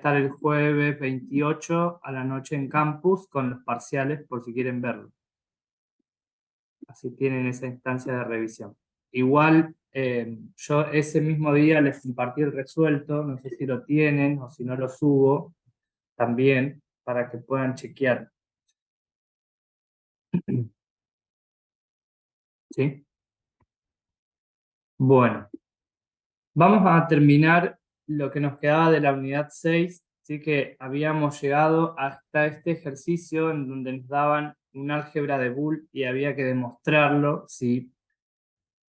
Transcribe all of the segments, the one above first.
estar el jueves 28 a la noche en campus con los parciales por si quieren verlo. Así tienen esa instancia de revisión. Igual, yo ese mismo día les compartí el resuelto, no sé si lo tienen o si no lo subo también para que puedan chequear. ¿Sí? Bueno, vamos a terminar lo que nos quedaba de la unidad 6, ¿sí? Que habíamos llegado hasta este ejercicio en donde nos daban un álgebra de Boole y había que demostrarlo si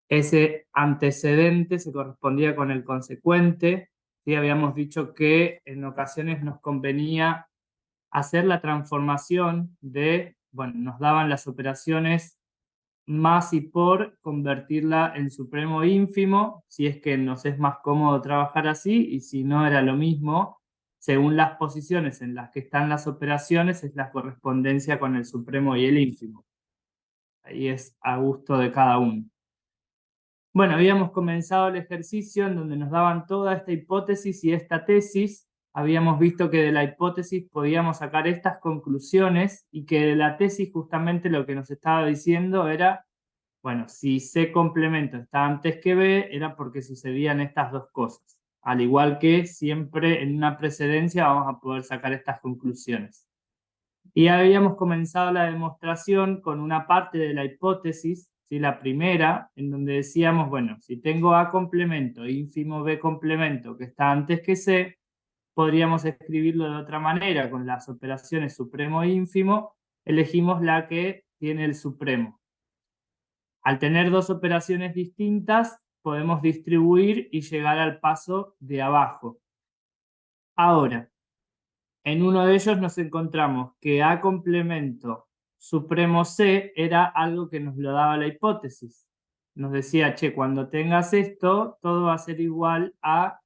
ese antecedente se correspondía con el consecuente. ¿Sí? Habíamos dicho que en ocasiones nos convenía hacer la transformación de, bueno, nos daban las operaciones más y por, convertirla en supremo ínfimo, si es que nos es más cómodo trabajar así, y si no era lo mismo, según las posiciones en las que están las operaciones, es la correspondencia con el supremo y el ínfimo. Ahí es a gusto de cada uno. Bueno, habíamos comenzado el ejercicio en donde nos daban toda esta hipótesis y esta tesis. Habíamos visto que de la hipótesis podíamos sacar estas conclusiones y que de la tesis justamente lo que nos estaba diciendo era, bueno, si C complemento está antes que B, era porque sucedían estas dos cosas. Al igual que siempre en una precedencia vamos a poder sacar estas conclusiones. Y habíamos comenzado la demostración con una parte de la hipótesis, ¿sí? La primera, en donde decíamos, bueno, si tengo A complemento e ínfimo B complemento que está antes que C, podríamos escribirlo de otra manera, con las operaciones supremo e ínfimo, elegimos la que tiene el supremo. Al tener dos operaciones distintas, podemos distribuir y llegar al paso de abajo. Ahora, en uno de ellos nos encontramos que A complemento supremo C era algo que nos lo daba la hipótesis. Nos decía, che, cuando tengas esto, todo va a ser igual a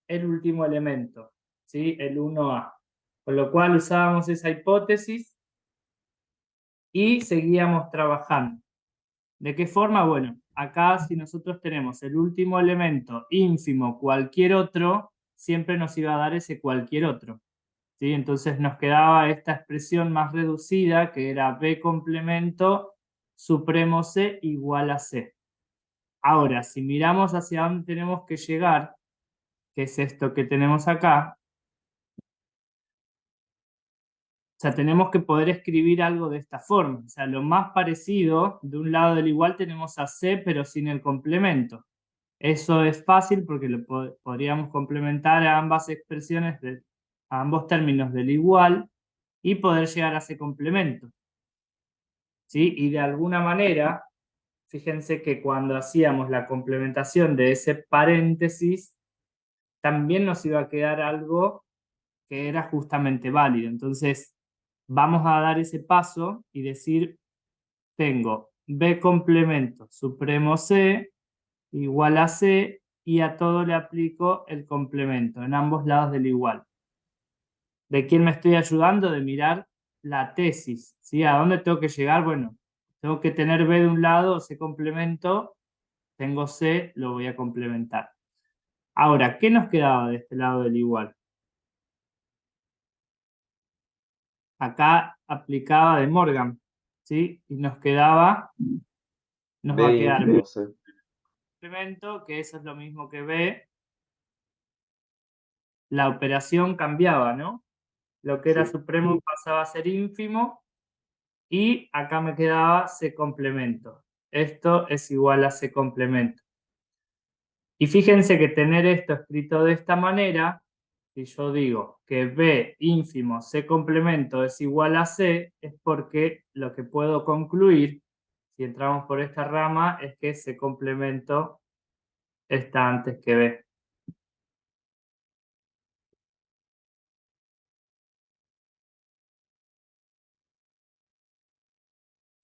el último elemento, ¿sí? El 1A. Con lo cual usábamos esa hipótesis y seguíamos trabajando. ¿De qué forma? Bueno, acá si nosotros tenemos el último elemento ínfimo cualquier otro, siempre nos iba a dar ese cualquier otro. ¿Sí? Entonces nos quedaba esta expresión más reducida que era B complemento supremo C igual a C. Ahora, si miramos hacia dónde tenemos que llegar, que es esto que tenemos acá, o sea, tenemos que poder escribir algo de esta forma. O sea, lo más parecido, de un lado del igual tenemos a C, pero sin el complemento. Eso es fácil porque lo podríamos complementar a ambas expresiones, a ambos términos del igual, y poder llegar a ese complemento. ¿Sí? Y de alguna manera, fíjense que cuando hacíamos la complementación de ese paréntesis, también nos iba a quedar algo que era justamente válido. Entonces, vamos a dar ese paso y decir, tengo B complemento supremo C igual a C, y a todo le aplico el complemento en ambos lados del igual. ¿De quién me estoy ayudando? De mirar la tesis, ¿sí? ¿A dónde tengo que llegar? Bueno, tengo que tener B de un lado, C complemento, tengo C, lo voy a complementar. Ahora, ¿qué nos quedaba de este lado del igual? Acá aplicaba de Morgan, ¿sí? Y nos quedaba, nos va a B quedar B ínfimo C. complemento, que eso es lo mismo que B. La operación cambiaba, ¿no? Lo que era Sí. supremo pasaba a ser ínfimo, y acá me quedaba C complemento. Esto es igual a C complemento. Y fíjense que tener esto escrito de esta manera, si yo digo que B ínfimo C complemento es igual a C, es porque lo que puedo concluir, si entramos por esta rama, es que C complemento está antes que B.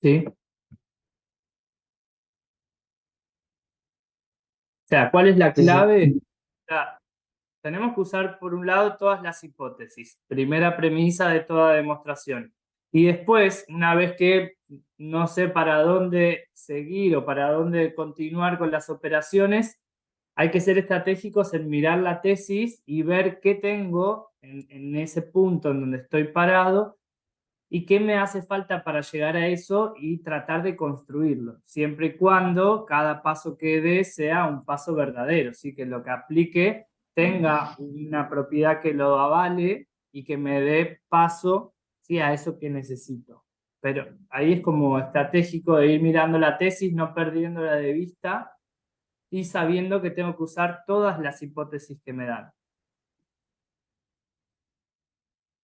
¿Sí? O sea, ¿cuál es la Sí, sí. clave? O sea, tenemos que usar por un lado todas las hipótesis, primera premisa de toda demostración. Y después, una vez que no sé para dónde seguir o para dónde continuar con las operaciones, hay que ser estratégicos en mirar la tesis y ver qué tengo en ese punto en donde estoy parado y qué me hace falta para llegar a eso y tratar de construirlo, siempre y cuando cada paso que dé sea un paso verdadero, ¿sí? Que lo que aplique tenga una propiedad que lo avale y que me dé paso, ¿sí? A eso que necesito. Pero ahí es como estratégico de ir mirando la tesis, no perdiéndola de vista y sabiendo que tengo que usar todas las hipótesis que me dan.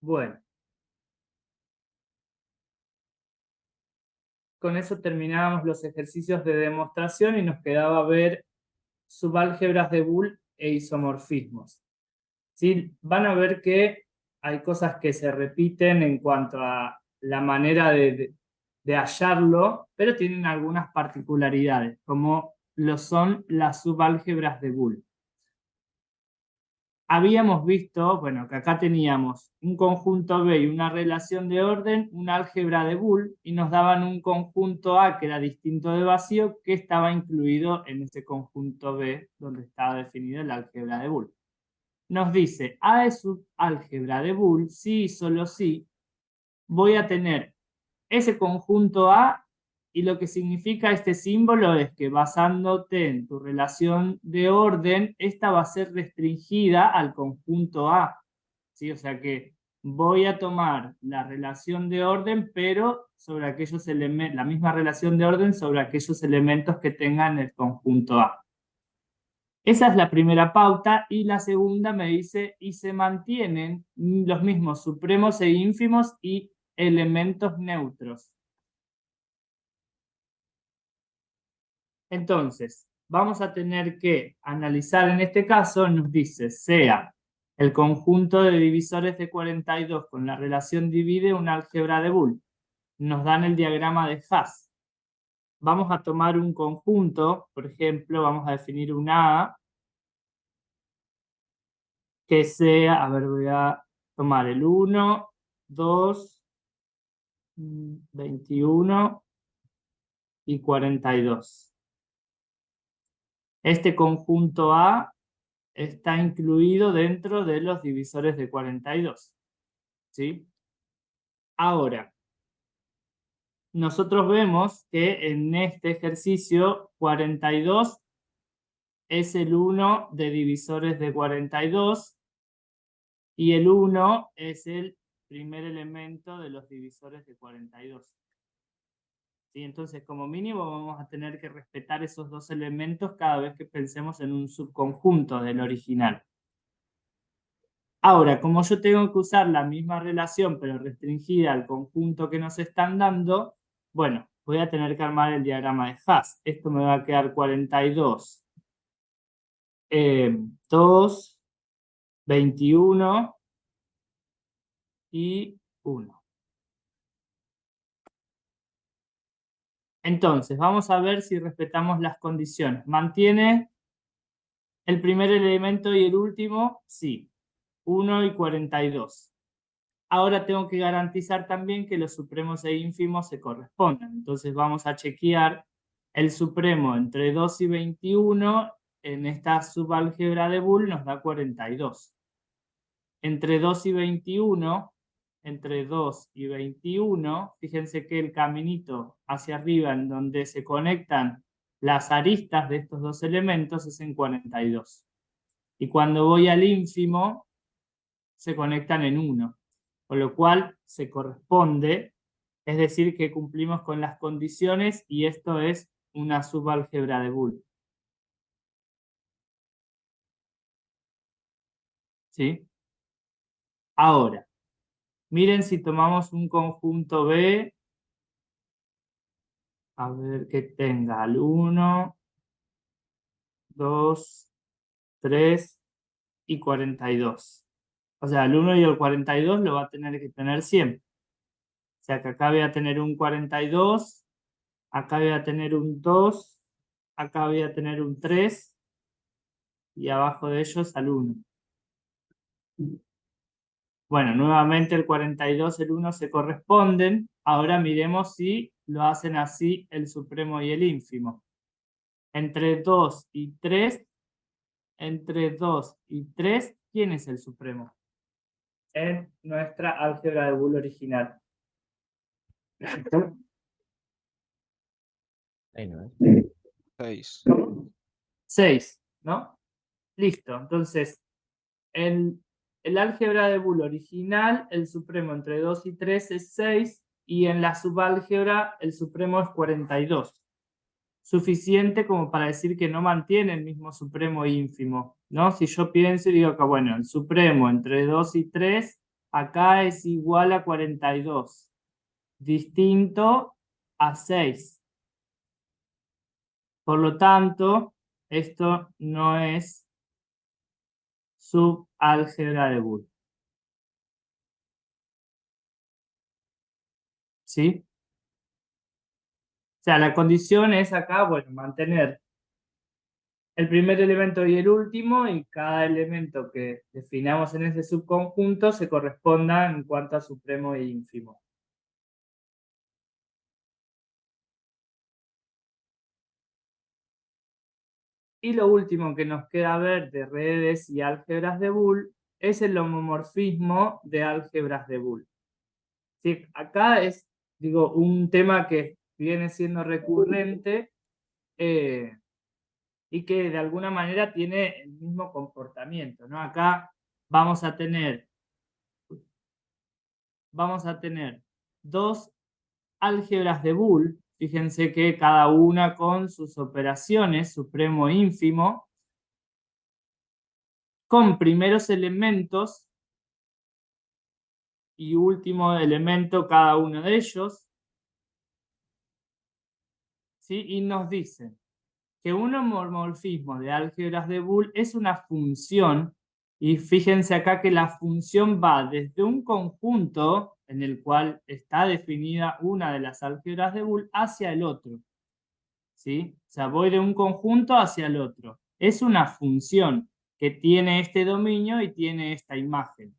Bueno, con eso terminábamos los ejercicios de demostración y nos quedaba ver subálgebras de Boole e isomorfismos. ¿Sí? Van a ver que hay cosas que se repiten en cuanto a la manera de hallarlo, pero tienen algunas particularidades, como lo son las subálgebras de Boole. Habíamos visto, bueno, que acá teníamos un conjunto B y una relación de orden, una álgebra de Boole, y nos daban un conjunto A que era distinto de vacío, que estaba incluido en ese conjunto B, donde estaba definida la álgebra de Boole. Nos dice, A es subálgebra de Boole, sí y solo sí, voy a tener ese conjunto A, y lo que significa este símbolo es que basándote en tu relación de orden, esta va a ser restringida al conjunto A. ¿Sí? O sea que voy a tomar la relación de orden, pero sobre aquellos elementos, la misma relación de orden sobre aquellos elementos que tengan el conjunto A. Esa es la primera pauta, y la segunda me dice, y se mantienen los mismos supremos e ínfimos y elementos neutros. Entonces, vamos a tener que analizar en este caso, nos dice, sea el conjunto de divisores de 42 con la relación divide una álgebra de Boole. Nos dan el diagrama de Haas. Vamos a tomar un conjunto, por ejemplo, vamos a definir una A que sea, a ver, voy a tomar el 1, 2, 21 y 42. Este conjunto A está incluido dentro de los divisores de 42. ¿Sí? Ahora, nosotros vemos que en este ejercicio 42 es el 1 de divisores de 42 y el 1 es el primer elemento de los divisores de 42. ¿Sí? Entonces, como mínimo, vamos a tener que respetar esos dos elementos cada vez que pensemos en un subconjunto del original. Ahora, como yo tengo que usar la misma relación, pero restringida al conjunto que nos están dando, bueno, voy a tener que armar el diagrama de Haas. Esto me va a quedar 42, 2, 21 y 1. Entonces, vamos a ver si respetamos las condiciones. ¿Mantiene el primer elemento y el último? Sí, 1 y 42. Ahora tengo que garantizar también que los supremos e ínfimos se correspondan. Entonces vamos a chequear el supremo entre 2 y 21 en esta subálgebra de Boole nos da 42. Entre 2 y 21, entre 2 y 21, fíjense que el caminito hacia arriba en donde se conectan las aristas de estos dos elementos es en 42. Y cuando voy al ínfimo, se conectan en 1. Con lo cual se corresponde, es decir, que cumplimos con las condiciones y esto es una subálgebra de Boole. ¿Sí? Ahora, miren si tomamos un conjunto B, a ver que tenga el 1, 2, 3 y 42. O sea, el 1 y el 42 lo va a tener que tener siempre. O sea que acá voy a tener un 42, acá voy a tener un 2, acá voy a tener un 3 y abajo de ellos al 1. Bueno, nuevamente el 42 y el 1 se corresponden. Ahora miremos si lo hacen así el supremo y el ínfimo. Entre 2 y 3 entre 2 y 3, ¿quién es el supremo? En nuestra álgebra de Boole original. Ahí no, 6. 6, ¿no? Listo. Entonces, en el álgebra de Boole original, el supremo entre 2 y 3 es 6, y en la subálgebra el supremo es 42. Suficiente como para decir que no mantiene el mismo supremo ínfimo, ¿no? Si yo pienso y digo que, bueno, el supremo entre 2 y 3 acá es igual a 42, distinto a 6. Por lo tanto, esto no es subálgebra de Boole. ¿Sí? O sea, la condición es acá, bueno, mantener el primer elemento y el último, y cada elemento que definamos en ese subconjunto se corresponda en cuanto a supremo e ínfimo. Y lo último que nos queda ver de redes y álgebras de Boole es el homomorfismo de álgebras de Boole. ¿Sí? Acá es, digo, un tema que viene siendo recurrente y que de alguna manera tiene el mismo comportamiento, ¿no? Acá vamos a tener dos álgebras de Boole, fíjense que cada una con sus operaciones, supremo e ínfimo, con primeros elementos y último elemento cada uno de ellos, ¿sí? Y nos dicen que un homomorfismo de álgebras de Boole es una función, y fíjense acá que la función va desde un conjunto en el cual está definida una de las álgebras de Boole hacia el otro, ¿sí? O sea, voy de un conjunto hacia el otro. Es una función que tiene este dominio y tiene esta imagen.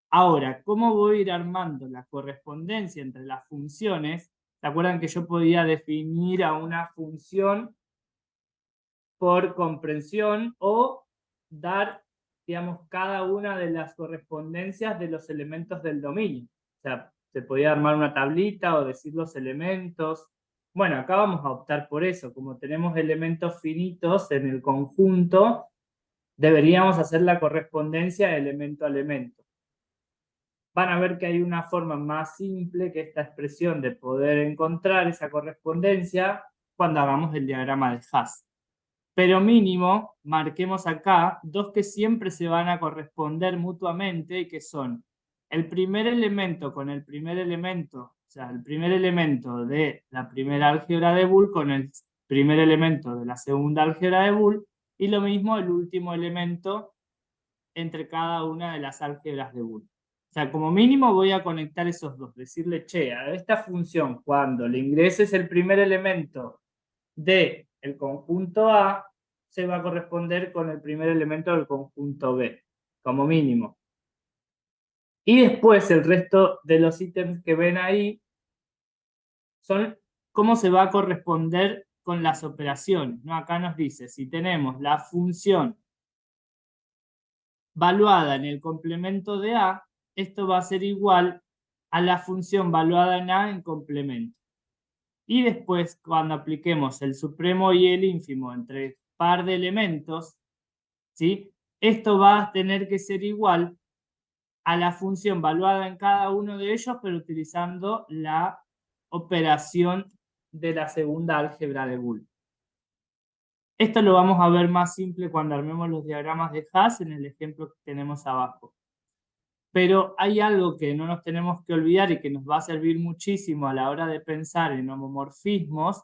Ahora, ¿cómo voy a ir armando la correspondencia entre las funciones? ¿Se acuerdan que yo podía definir a una función por comprensión o dar, digamos, cada una de las correspondencias de los elementos del dominio? O sea, se podía armar una tablita o decir los elementos. Bueno, acá vamos a optar por eso. Como tenemos elementos finitos en el conjunto, deberíamos hacer la correspondencia elemento a elemento. Van a ver que hay una forma más simple que esta expresión de poder encontrar esa correspondencia cuando hagamos el diagrama de Hasse. Pero mínimo, marquemos acá dos que siempre se van a corresponder mutuamente y que son el primer elemento con el primer elemento, o sea, el primer elemento de la primera álgebra de Boole con el primer elemento de la segunda álgebra de Boole, y lo mismo el último elemento entre cada una de las álgebras de Boole. O sea, como mínimo voy a conectar esos dos, decirle, che, a esta función, cuando le ingreses el primer elemento de el conjunto A, se va a corresponder con el primer elemento del conjunto B, como mínimo. Y después el resto de los ítems que ven ahí son cómo se va a corresponder con las operaciones, ¿no? Acá nos dice, si tenemos la función valuada en el complemento de A, esto va a ser igual a la función valuada en A en complemento. Y después, cuando apliquemos el supremo y el ínfimo entre par de elementos, ¿sí? Esto va a tener que ser igual a la función valuada en cada uno de ellos, pero utilizando la operación de la segunda álgebra de Boole. Esto lo vamos a ver más simple cuando armemos los diagramas de Hasse en el ejemplo que tenemos abajo. Pero hay algo que no nos tenemos que olvidar y que nos va a servir muchísimo a la hora de pensar en homomorfismos,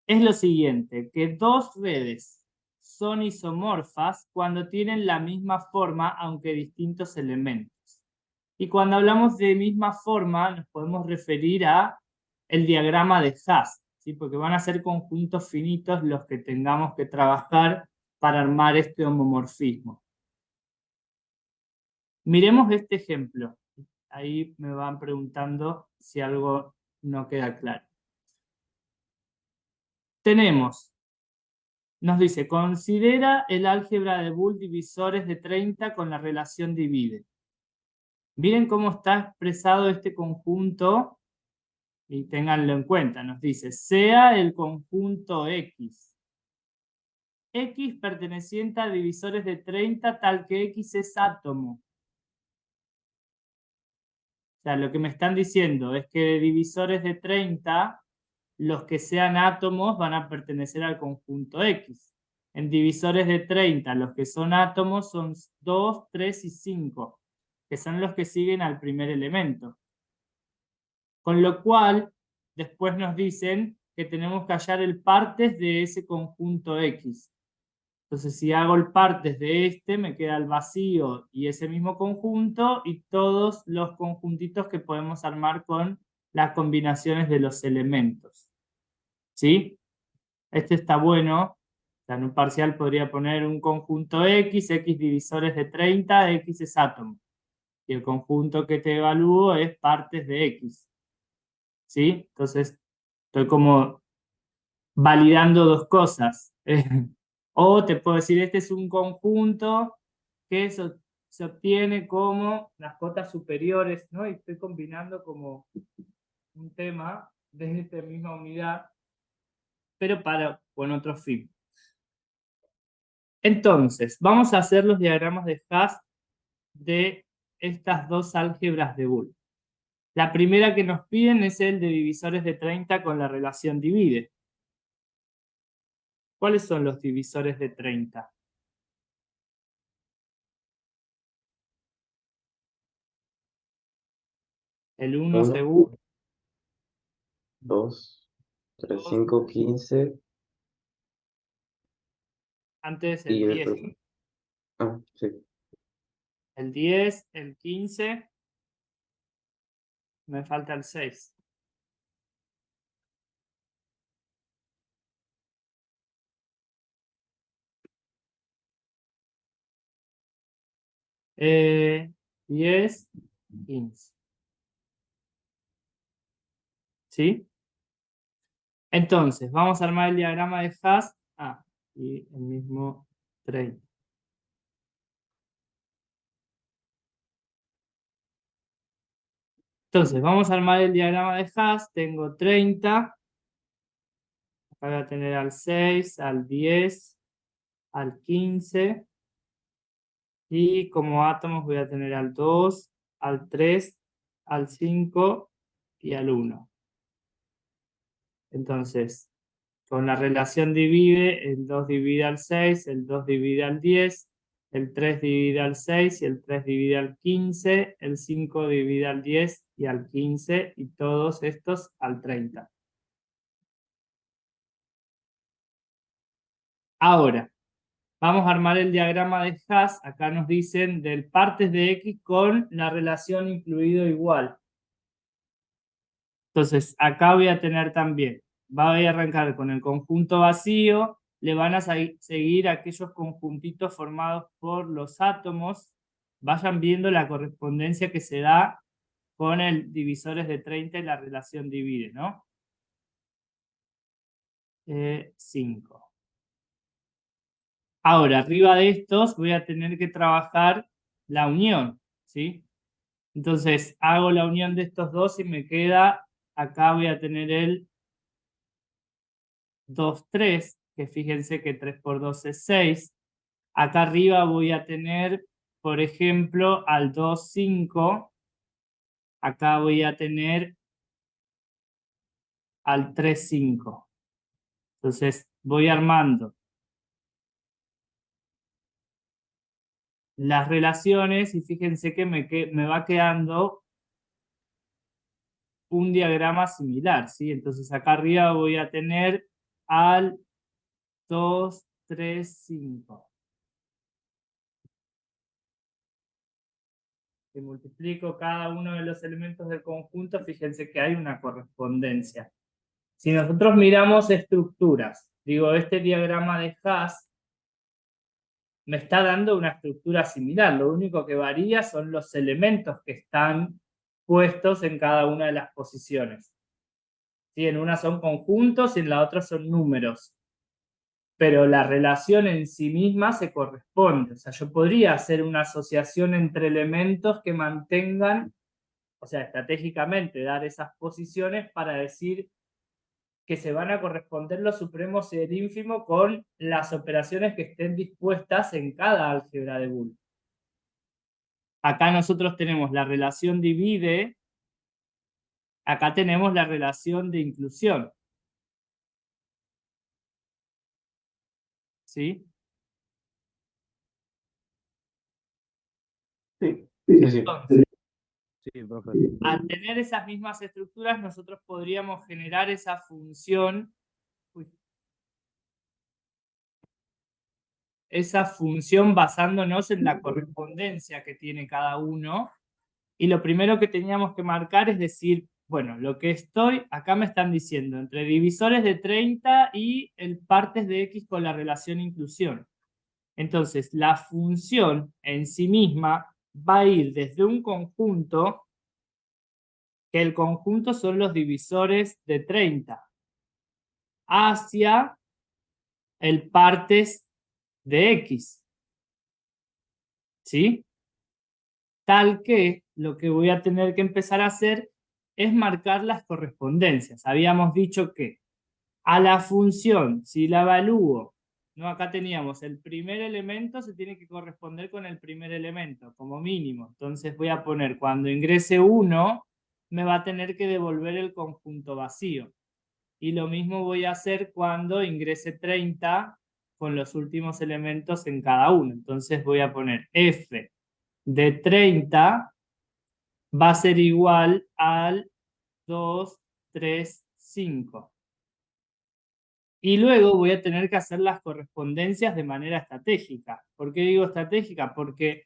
es lo siguiente, que dos redes son isomorfas cuando tienen la misma forma, aunque distintos elementos. Y cuando hablamos de misma forma, nos podemos referir a el diagrama de Hasse, ¿sí? Porque van a ser conjuntos finitos los que tengamos que trabajar para armar este homomorfismo. Miremos este ejemplo. Ahí me van preguntando si algo no queda claro. Tenemos Nos dice, considera el álgebra de Boole divisores de 30 con la relación divide. Miren cómo está expresado este conjunto y ténganlo en cuenta. Nos dice, sea el conjunto X. X perteneciente a divisores de 30 tal que X es átomo. O sea, lo que me están diciendo es que de divisores de 30, los que sean átomos van a pertenecer al conjunto X. En divisores de 30, los que son átomos son 2, 3 y 5, que son los que siguen al primer elemento. Con lo cual, después nos dicen que tenemos que hallar el partes de ese conjunto X. Entonces, si hago el partes de este, me queda el vacío y ese mismo conjunto y todos los conjuntitos que podemos armar con las combinaciones de los elementos. ¿Sí? Este está bueno. O sea, en un parcial podría poner un conjunto X, X divisores de 30, X es átomo. Y el conjunto que te evalúo es partes de X. ¿Sí? Entonces, estoy como validando dos cosas. O te puedo decir, este es un conjunto que se obtiene como las cotas superiores, ¿no? Y estoy combinando como un tema de esta misma unidad, pero con otro fin. Entonces, vamos a hacer los diagramas de Haas de estas dos álgebras de Boole. La primera que nos piden es el de divisores de 30 con la relación divide. ¿Cuáles son los divisores de 30? El 1 1, seguro. 2, 3, 5, 15 Antes y el el 10. otro. Ah, sí. El 10, el 15, me falta el 6. Eh, 10, 15. ¿Sí? Entonces, vamos a armar el diagrama de Haas. Y el mismo 30. Entonces, vamos a armar el diagrama de Haas. Tengo 30. Acá voy a tener al 6, al 10, al 15. Y como átomos voy a tener al 2, al 3, al 5 y al 1. Entonces, con la relación divide, el 2 divide al 6, el 2 divide al 10, el 3 divide al 6 y el 3 divide al 15, el 5 divide al 10 y al 15 y todos estos al 30. Ahora, vamos a armar el diagrama de Haas. Acá nos dicen del partes de X con la relación incluido igual. Entonces, acá voy a tener también, voy a arrancar con el conjunto vacío, le van a seguir aquellos conjuntitos formados por los átomos, vayan viendo la correspondencia que se da con el divisores de 30 y la relación divide, ¿no? 5. Ahora, arriba de estos voy a tener que trabajar la unión, ¿sí? Entonces, hago la unión de estos dos y me queda, acá voy a tener el 2, 3, que fíjense que 3 por 2 es 6. Acá arriba voy a tener, por ejemplo, al 2, 5. Acá voy a tener al 3, 5. Entonces voy armando las relaciones y fíjense que me va quedando un diagrama similar, ¿sí? Entonces acá arriba voy a tener al 2, 3, 5. Si multiplico cada uno de los elementos del conjunto, fíjense que hay una correspondencia. Si nosotros miramos estructuras, digo, este diagrama de Haas me está dando una estructura similar, lo único que varía son los elementos que están puestos en cada una de las posiciones. ¿Sí? En una son conjuntos y en la otra son números. pero la relación en sí misma se corresponde. O sea, yo podría hacer una asociación entre elementos que mantengan, o sea, estratégicamente dar esas posiciones para decir que se van a corresponder los supremos y el ínfimo con las operaciones que estén dispuestas en cada álgebra de Boole. Acá nosotros tenemos la relación divide, acá tenemos la relación de inclusión. ¿Sí? Sí, sí, sí. Entonces, Sí, profe. al tener esas mismas estructuras, nosotros podríamos generar esa función, basándonos en la correspondencia que tiene cada uno. Y lo primero que teníamos que marcar es decir, bueno, lo que acá me están diciendo, entre divisores de 30 y el partes de x con la relación inclusión. Entonces, la función en sí misma va a ir desde un conjunto, que el conjunto son los divisores de 30, hacia el partes de x. ¿Sí? Tal que lo que voy a tener que empezar a hacer es marcar las correspondencias. Habíamos dicho que a la función, si la evalúo, ¿no? Acá teníamos el primer elemento, se tiene que corresponder con el primer elemento, como mínimo. Entonces voy a poner, cuando ingrese 1, me va a tener que devolver el conjunto vacío. Y lo mismo voy a hacer cuando ingrese 30 con los últimos elementos en cada uno. Entonces voy a poner f de 30 va a ser igual al 2, 3, 5. Y luego voy a tener que hacer las correspondencias de manera estratégica. ¿Por qué digo estratégica? Porque,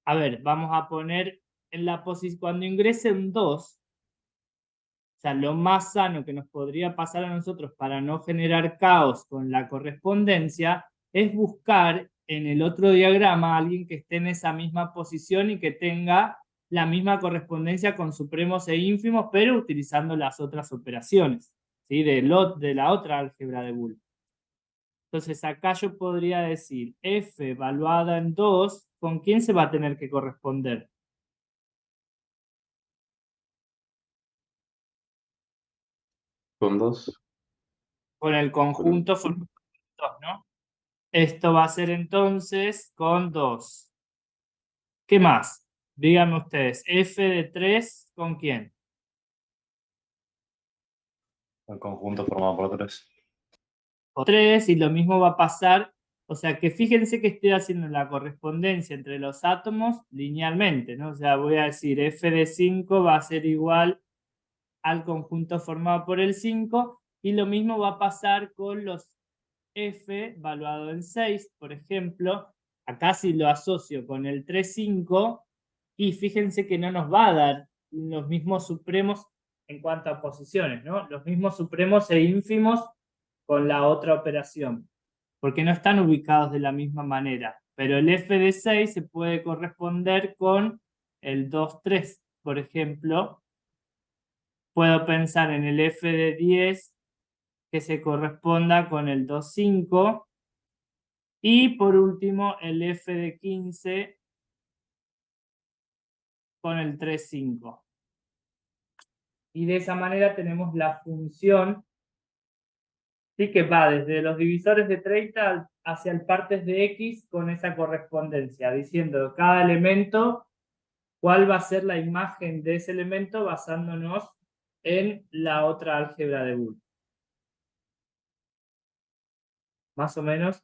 a ver, vamos a poner en la posición, cuando ingrese un 2, o sea, lo más sano que nos podría pasar a nosotros para no generar caos con la correspondencia es buscar en el otro diagrama a alguien que esté en esa misma posición y que tenga la misma correspondencia con supremos e ínfimos, pero utilizando las otras operaciones, ¿sí? de la otra álgebra de Boole. Entonces acá yo podría decir f evaluada en 2, ¿con quién se va a tener que corresponder? Con 2. Con el conjunto formado por 2, ¿no? Esto va a ser entonces con 2. ¿Qué más? Díganme ustedes, f de 3, ¿con quién? El conjunto formado por 3. Con 3, y lo mismo va a pasar, o sea que fíjense que estoy haciendo la correspondencia entre los átomos linealmente, ¿no? O sea, voy a decir f de 5 va a ser igual al conjunto formado por el 5, y lo mismo va a pasar con los f valuado en 6, por ejemplo. Acá si lo asocio con el 3, 5, y fíjense que no nos va a dar los mismos supremos en cuanto a posiciones, ¿no? Los mismos supremos e ínfimos con la otra operación, porque no están ubicados de la misma manera. Pero el f de 6 se puede corresponder con el 2, 3, por ejemplo. Puedo pensar en el f de 10 que se corresponda con el 2, 5. Y por último, el f de 15 con el 3, 5. Y de esa manera tenemos la función, ¿sí? Que va desde los divisores de 30 hacia el partes de x con esa correspondencia, diciendo cada elemento cuál va a ser la imagen de ese elemento basándonos en la otra álgebra de Boole. Más o menos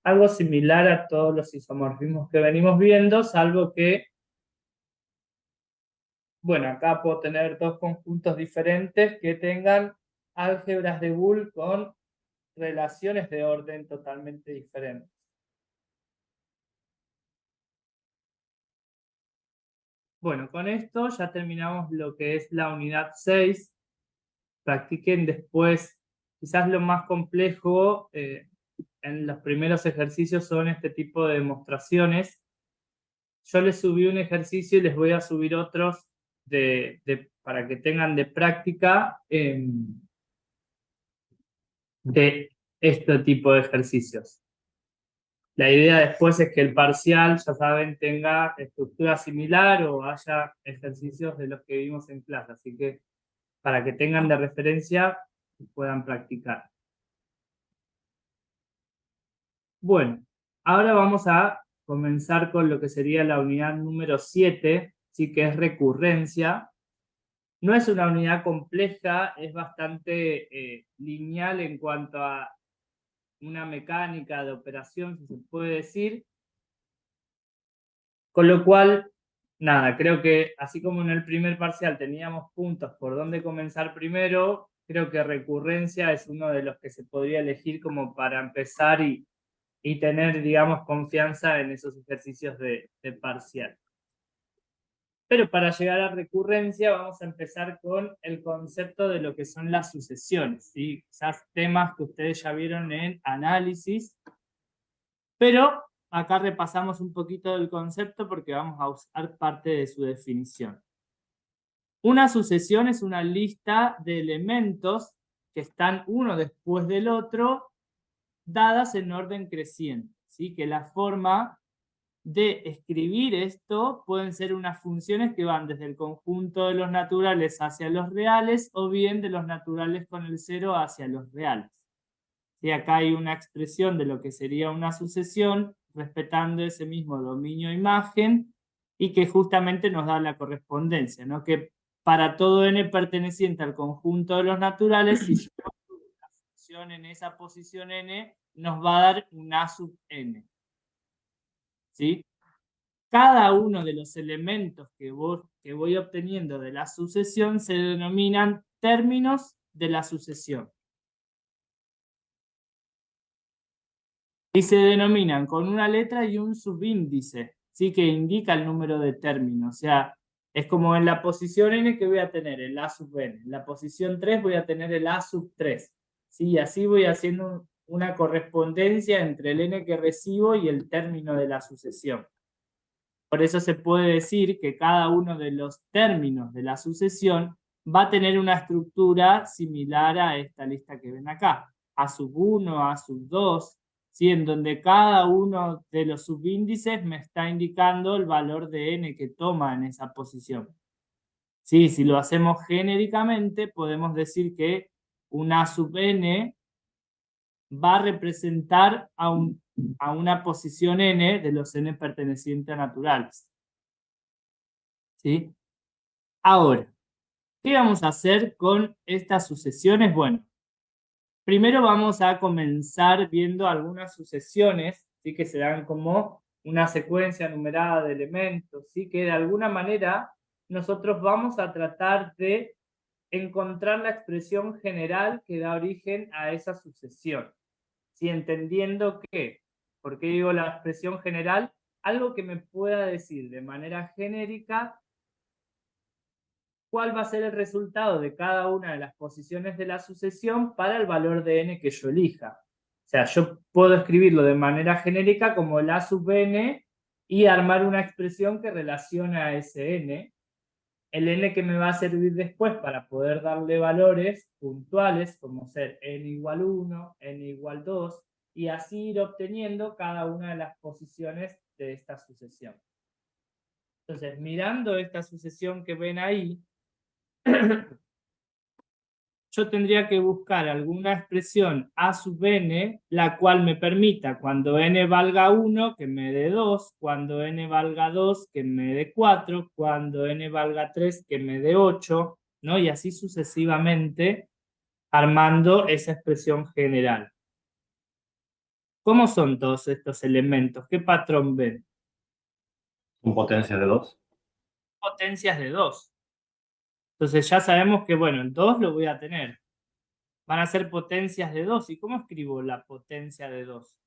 algo similar a todos los isomorfismos que venimos viendo, salvo que, bueno, acá puedo tener dos conjuntos diferentes que tengan álgebras de Boole con relaciones de orden totalmente diferentes. Bueno, con esto ya terminamos lo que es la unidad 6. Practiquen después, quizás lo más complejo en los primeros ejercicios son este tipo de demostraciones. Yo les subí un ejercicio y les voy a subir otros para que tengan de práctica. de este tipo de ejercicios. La idea después es que el parcial, ya saben, tenga estructura similar o haya ejercicios de los que vimos en clase. Así que para que tengan de referencia y puedan practicar. Bueno, ahora vamos a comenzar con lo que sería la unidad número 7, ¿sí? Que es recurrencia. No es una unidad compleja, es bastante lineal en cuanto a una mecánica de operación, si se puede decir. Con lo cual, nada, creo que así como en el primer parcial teníamos puntos por dónde comenzar primero, creo que recurrencia es uno de los que se podría elegir como para empezar y tener, digamos, confianza en esos ejercicios de parcial. Pero para llegar a recurrencia vamos a empezar con el concepto de lo que son las sucesiones, ¿sí? Quizás temas que ustedes ya vieron en análisis, pero acá repasamos un poquito del concepto porque vamos a usar parte de su definición. Una sucesión es una lista de elementos que están uno después del otro, dadas en orden creciente, ¿sí? Que la forma de escribir esto pueden ser unas funciones que van desde el conjunto de los naturales hacia los reales o bien de los naturales con el cero hacia los reales. Y acá hay una expresión de lo que sería una sucesión respetando ese mismo dominio imagen y que justamente nos da la correspondencia, ¿no? Que para todo n perteneciente al conjunto de los naturales, si yo pongo la función en esa posición n, nos va a dar un a sub n. ¿Sí? Cada uno de los elementos que voy obteniendo de la sucesión se denominan términos de la sucesión. Y se denominan con una letra y un subíndice, ¿sí? Que indica el número de términos. O sea, es como en la posición n que voy a tener el a sub n. En la posición 3 voy a tener el a sub 3. ¿Sí? Y así voy haciendo una correspondencia entre el n que recibo y el término de la sucesión. Por eso se puede decir que cada uno de los términos de la sucesión va a tener una estructura similar a esta lista que ven acá. A sub 1, A sub 2, ¿sí? En donde cada uno de los subíndices me está indicando el valor de n que toma en esa posición. ¿Sí? Si lo hacemos genéricamente, podemos decir que un A sub n va a representar a una posición n de los n pertenecientes a naturales. ¿Sí? Ahora, ¿qué vamos a hacer con estas sucesiones? Bueno, primero vamos a comenzar viendo algunas sucesiones, ¿sí? Que se dan como una secuencia numerada de elementos, ¿sí? Que de alguna manera nosotros vamos a tratar de encontrar la expresión general que da origen a esa sucesión, ¿sí? Entendiendo que, ¿por qué digo la expresión general? Algo que me pueda decir de manera genérica cuál va a ser el resultado de cada una de las posiciones de la sucesión para el valor de n que yo elija. O sea, yo puedo escribirlo de manera genérica como el a sub n y armar una expresión que relaciona a ese n. El n que me va a servir después para poder darle valores puntuales, como ser n igual 1, n igual 2, y así ir obteniendo cada una de las posiciones de esta sucesión. Entonces, mirando esta sucesión que ven ahí, yo tendría que buscar alguna expresión a sub n, la cual me permita cuando n valga 1 que me dé 2, cuando n valga 2 que me dé 4, cuando n valga 3 que me dé 8, ¿no? Y así sucesivamente armando esa expresión general. ¿Cómo son todos estos elementos? ¿Qué patrón ven? ¿Con potencias de 2? Potencias de 2. Entonces ya sabemos que, bueno, en 2 lo voy a tener. Van a ser potencias de 2. ¿Y cómo escribo la potencia de 2?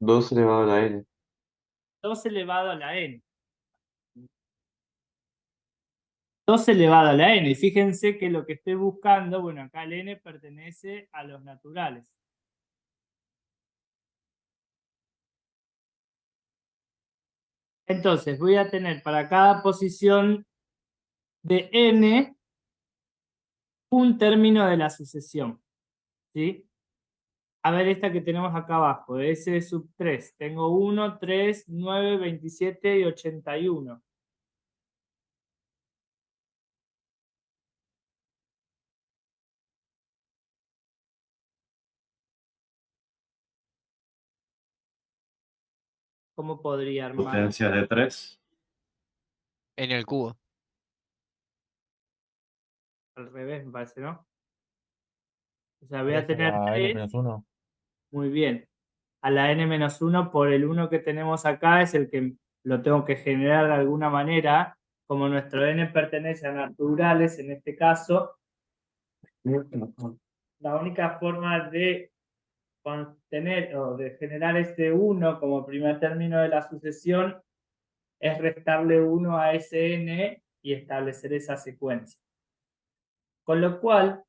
2 elevado a la n. 2 elevado a la n. 2 elevado a la n. Y fíjense que lo que estoy buscando, bueno, acá el n pertenece a los naturales. Entonces voy a tener para cada posición de n un término de la sucesión, ¿sí? A ver esta que tenemos acá abajo, de S sub 3. Tengo 1, 3, 9, 27 y 81. ¿Cómo podría armar? Potencia de 3. En el cubo. Al revés, me parece, ¿no? O sea, voy Parece a tener la 3. N-1. Muy bien. A la n-1 por el 1 que tenemos acá es el que lo tengo que generar de alguna manera. Como nuestro n pertenece a naturales, en este caso, la única forma de tener o de generar este 1 como primer término de la sucesión es restarle 1 a ese n y establecer esa secuencia. Con lo cual,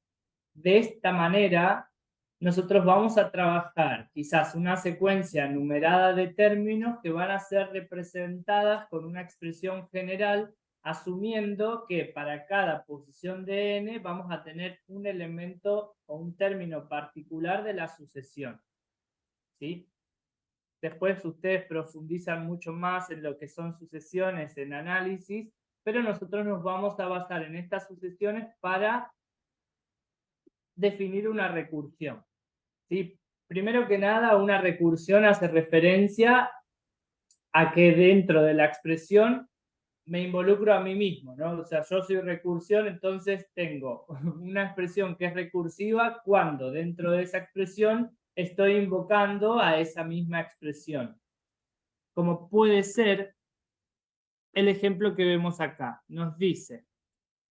de esta manera, nosotros vamos a trabajar quizás una secuencia numerada de términos que van a ser representadas con una expresión general, asumiendo que para cada posición de n vamos a tener un elemento o un término particular de la sucesión. ¿Sí? Después ustedes profundizan mucho más en lo que son sucesiones, en análisis, pero nosotros nos vamos a basar en estas sucesiones para definir una recursión. ¿Sí? Primero que nada, una recursión hace referencia a que dentro de la expresión me involucro a mí mismo, ¿no? O sea, yo soy recursión, entonces tengo una expresión que es recursiva cuando dentro de esa expresión estoy invocando a esa misma expresión. Como puede ser el ejemplo que vemos acá. Nos dice,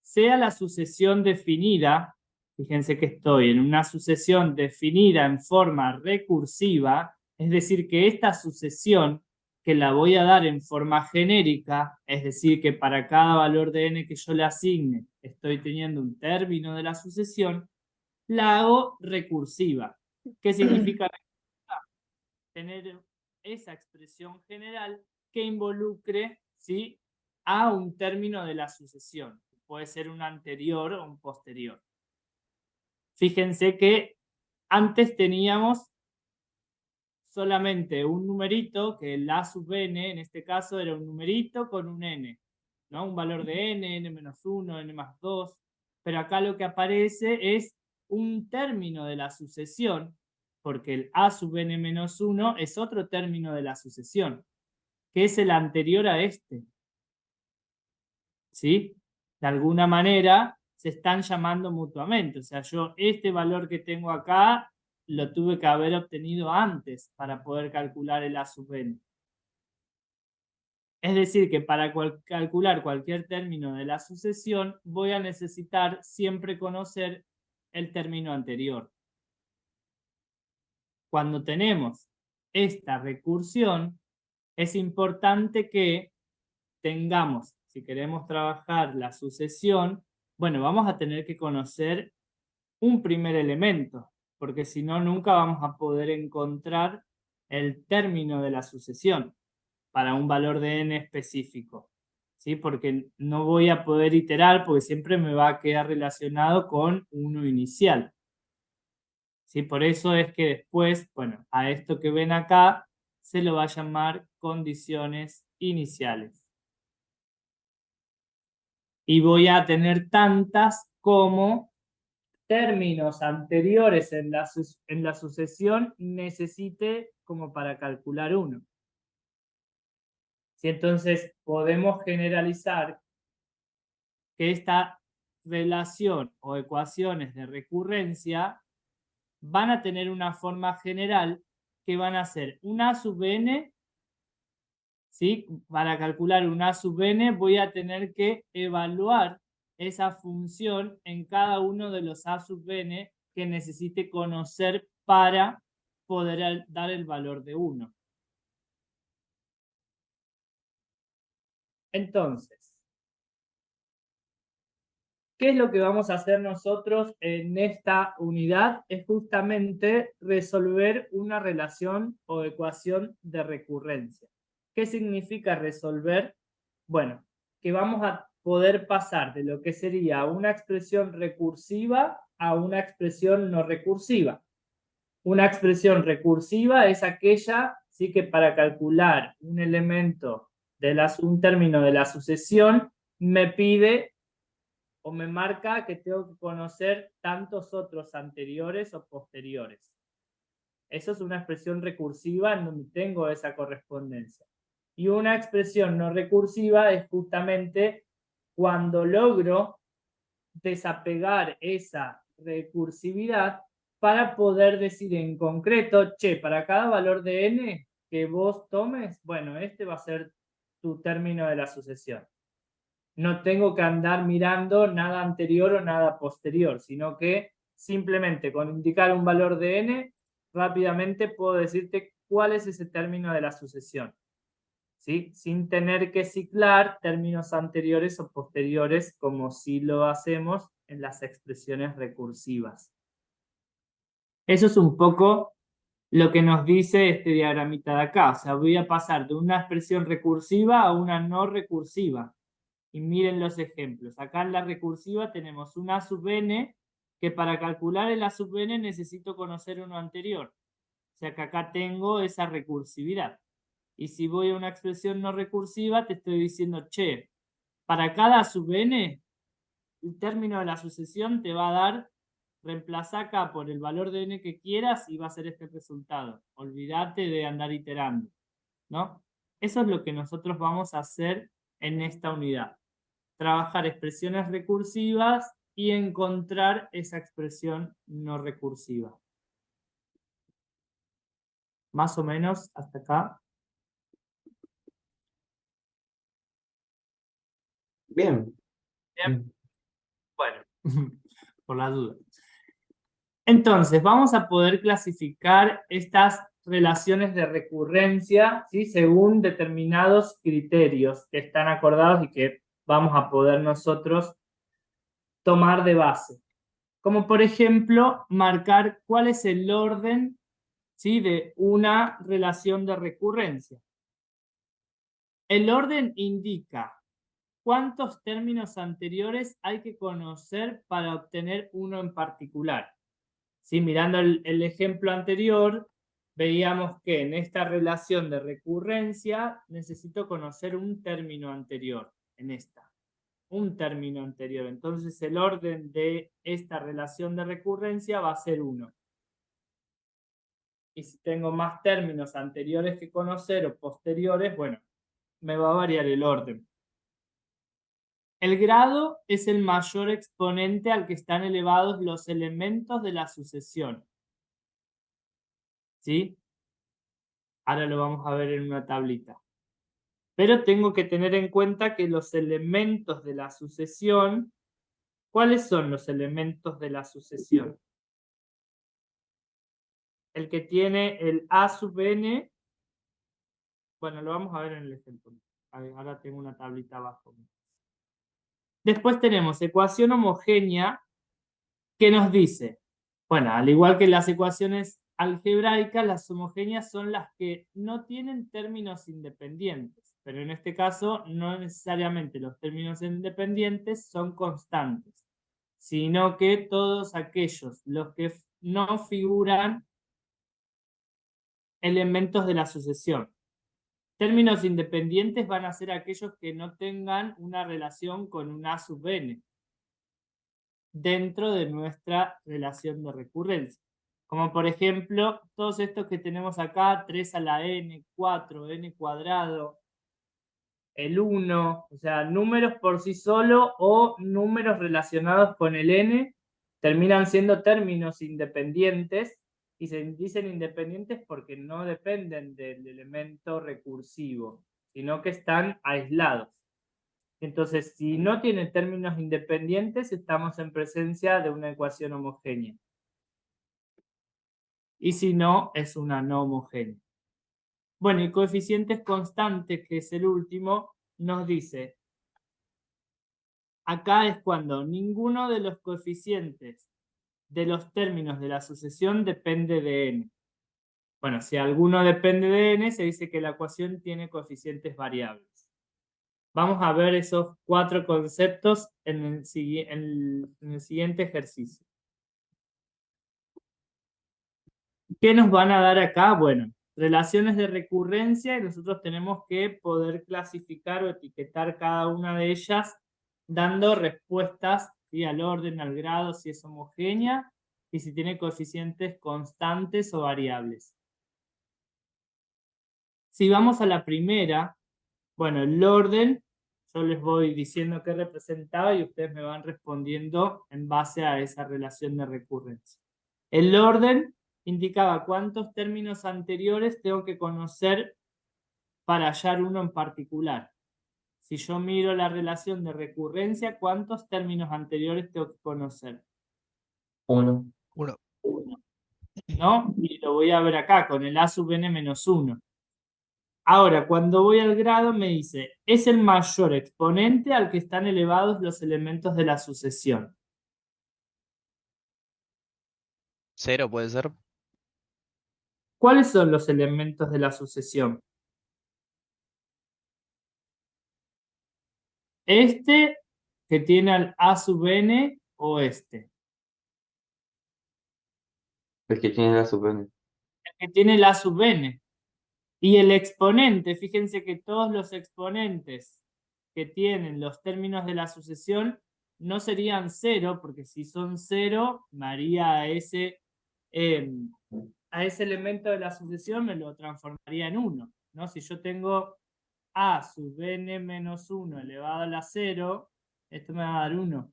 sea la sucesión definida, fíjense que estoy en una sucesión definida en forma recursiva, es decir, que esta sucesión que la voy a dar en forma genérica, es decir, que para cada valor de n que yo le asigne estoy teniendo un término de la sucesión, la hago recursiva. ¿Qué significa recursiva? Tener esa expresión general que involucre, ¿sí?, a un término de la sucesión. Puede ser un anterior o un posterior. Fíjense que antes teníamos solamente un numerito, que el a sub n, en este caso era un numerito con un n, ¿no? Un valor de n, n-1, n+2, pero acá lo que aparece es un término de la sucesión, porque el a sub n-1 es otro término de la sucesión, que es el anterior a este. ¿Sí? De alguna manera se están llamando mutuamente. O sea, yo este valor que tengo acá lo tuve que haber obtenido antes para poder calcular el a sub n. Es decir, que para calcular cualquier término de la sucesión voy a necesitar siempre conocer el término anterior. Cuando tenemos esta recursión, es importante que tengamos, si queremos trabajar la sucesión, bueno, vamos a tener que conocer un primer elemento, porque si no, nunca vamos a poder encontrar el término de la sucesión para un valor de n específico, ¿sí? Porque no voy a poder iterar porque siempre me va a quedar relacionado con uno inicial. ¿Sí? Por eso es que después, bueno, a esto que ven acá se lo va a llamar condiciones iniciales. Y voy a tener tantas como términos anteriores en la sucesión necesite como para calcular uno. ¿Sí? Entonces podemos generalizar que esta relación o ecuaciones de recurrencia van a tener una forma general que van a ser un a sub n. ¿Sí? Para calcular un a sub n voy a tener que evaluar esa función en cada uno de los a sub n que necesite conocer para poder dar el valor de 1. Entonces, ¿qué es lo que vamos a hacer nosotros en esta unidad? Es justamente resolver una relación o ecuación de recurrencia. ¿Qué significa resolver? Bueno, que vamos a poder pasar de lo que sería una expresión recursiva a una expresión no recursiva. Una expresión recursiva es aquella, sí, que para calcular un elemento un término de la sucesión me pide o me marca que tengo que conocer tantos otros anteriores o posteriores. Eso es una expresión recursiva en donde tengo esa correspondencia. Y una expresión no recursiva es justamente cuando logro desapegar esa recursividad para poder decir en concreto, che, para cada valor de n que vos tomes, bueno, este va a ser tu término de la sucesión. No tengo que andar mirando nada anterior o nada posterior, sino que simplemente con indicar un valor de n, rápidamente puedo decirte cuál es ese término de la sucesión, ¿sí? Sin tener que ciclar términos anteriores o posteriores como si lo hacemos en las expresiones recursivas. Eso es un poco lo que nos dice este diagramita de acá. O sea, voy a pasar de una expresión recursiva a una no recursiva. Y miren los ejemplos. Acá en la recursiva tenemos una A sub n, que para calcular el A sub n necesito conocer uno anterior. O sea que acá tengo esa recursividad. Y si voy a una expresión no recursiva, te estoy diciendo, che, para cada A sub n, el término de la sucesión te va a dar, reemplaza acá por el valor de n que quieras y va a ser este resultado. Olvídate de andar iterando, ¿no? Eso es lo que nosotros vamos a hacer en esta unidad. Trabajar expresiones recursivas y encontrar esa expresión no recursiva. Más o menos hasta acá. Bien. Bien. Bueno, por la duda. Entonces, vamos a poder clasificar estas relaciones de recurrencia, ¿sí? Según determinados criterios que están acordados y que vamos a poder nosotros tomar de base. Como por ejemplo, marcar cuál es el orden, ¿sí?, de una relación de recurrencia. El orden indica cuántos términos anteriores hay que conocer para obtener uno en particular. ¿Sí? Mirando el ejemplo anterior, veíamos que en esta relación de recurrencia necesito conocer un término anterior, en esta. Un término anterior. Entonces el orden de esta relación de recurrencia va a ser 1. Y si tengo más términos anteriores que conocer o posteriores, bueno, me va a variar el orden. El grado es el mayor exponente al que están elevados los elementos de la sucesión. ¿Sí? Ahora lo vamos a ver en una tablita. Pero tengo que tener en cuenta que los elementos de la sucesión, ¿cuáles son los elementos de la sucesión? El que tiene el A sub n, bueno, lo vamos a ver en el ejemplo. Ahora tengo una tablita abajo. Después tenemos ecuación homogénea que nos dice, bueno, al igual que las ecuaciones algebraicas, las homogéneas son las que no tienen términos independientes, pero en este caso no necesariamente los términos independientes son constantes, sino que todos aquellos los que no figuran elementos de la sucesión. Términos independientes van a ser aquellos que no tengan una relación con un A sub n dentro de nuestra relación de recurrencia. Como por ejemplo, todos estos que tenemos acá, 3 a la n, 4, n cuadrado, el 1, o sea, números por sí solo o números relacionados con el n, terminan siendo términos independientes, y se dicen independientes porque no dependen del elemento recursivo, sino que están aislados. Entonces, si no tiene términos independientes, estamos en presencia de una ecuación homogénea. Y si no, es una no homogénea. Bueno, y coeficientes constantes, que es el último, nos dice, acá es cuando ninguno de los coeficientes de los términos de la sucesión depende de n. Bueno, si alguno depende de n, se dice que la ecuación tiene coeficientes variables. Vamos a ver esos 4 conceptos en el siguiente ejercicio. ¿Qué nos van a dar acá? Bueno, relaciones de recurrencia y nosotros tenemos que poder clasificar o etiquetar cada una de ellas dando respuestas, ¿sí?, al orden, al grado, si es homogénea y si tiene coeficientes constantes o variables. Si vamos a la primera, bueno, el orden, yo les voy diciendo qué representaba y ustedes me van respondiendo en base a esa relación de recurrencia. El orden indicaba cuántos términos anteriores tengo que conocer para hallar uno en particular. Si yo miro la relación de recurrencia, ¿cuántos términos anteriores tengo que conocer? 1. 1. ¿No? Y lo voy a ver acá con el a sub n menos 1. Ahora, cuando voy al grado me dice, es el mayor exponente al que están elevados los elementos de la sucesión. 0 puede ser. ¿Cuáles son los elementos de la sucesión? Este que tiene al a sub n o este. El que tiene la sub n. El que tiene el a sub n. Y el exponente, fíjense que todos los exponentes que tienen los términos de la sucesión no serían 0, porque si son 0, me haría a ese elemento de la sucesión, me lo transformaría en 1, ¿no? Si yo tengo a sub n menos 1 elevado a la 0, esto me va a dar 1,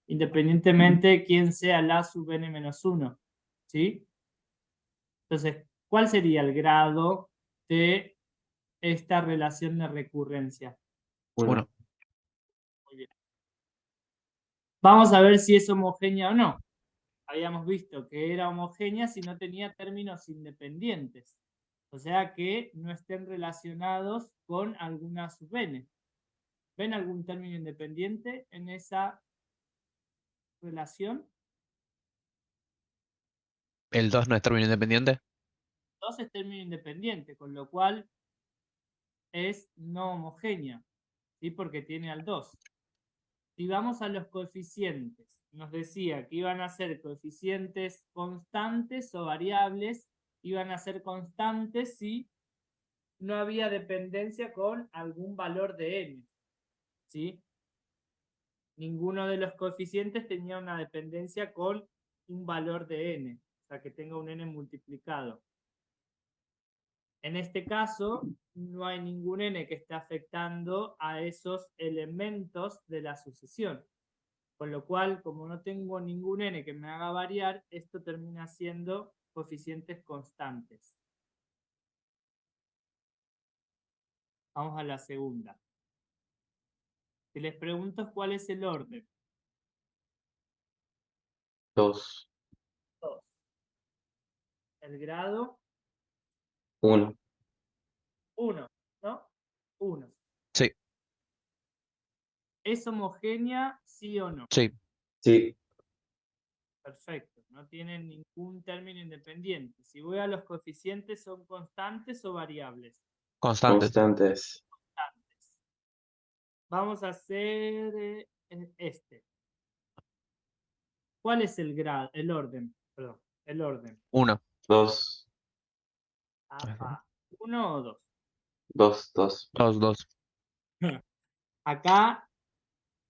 independientemente de quién sea el a sub n menos 1, ¿sí? Entonces, ¿cuál sería el grado de esta relación de recurrencia? 1. Muy bien. Vamos a ver si es homogénea o no. Habíamos visto que era homogénea si no tenía términos independientes. O sea que no estén relacionados con alguna sub n. ¿Ven algún término independiente en esa relación? El 2 no es término independiente. 2 es término independiente, con lo cual es no homogénea, ¿sí? Porque tiene al 2. Si vamos a los coeficientes, nos decía que iban a ser coeficientes constantes o variables, iban a ser constantes si no había dependencia con algún valor de n, ¿sí? Ninguno de los coeficientes tenía una dependencia con un valor de n, o sea que tenga un n multiplicado. En este caso, no hay ningún n que esté afectando a esos elementos de la sucesión. Con lo cual, como no tengo ningún n que me haga variar, esto termina siendo coeficientes constantes. Vamos a la segunda. Si les pregunto cuál es el orden. 2. 2. El grado. 1. 1, ¿no? 1. Sí. ¿Es homogénea, sí o no? Sí. Sí. Perfecto. No tienen ningún término independiente. Si voy a los coeficientes, ¿son constantes o variables? Constante. Constantes. Constantes. Vamos a hacer este. ¿Cuál es el grado? El orden. Perdón. El orden. 1. 2. Ajá. 1 o 2. 2. 2. 2, 2. Acá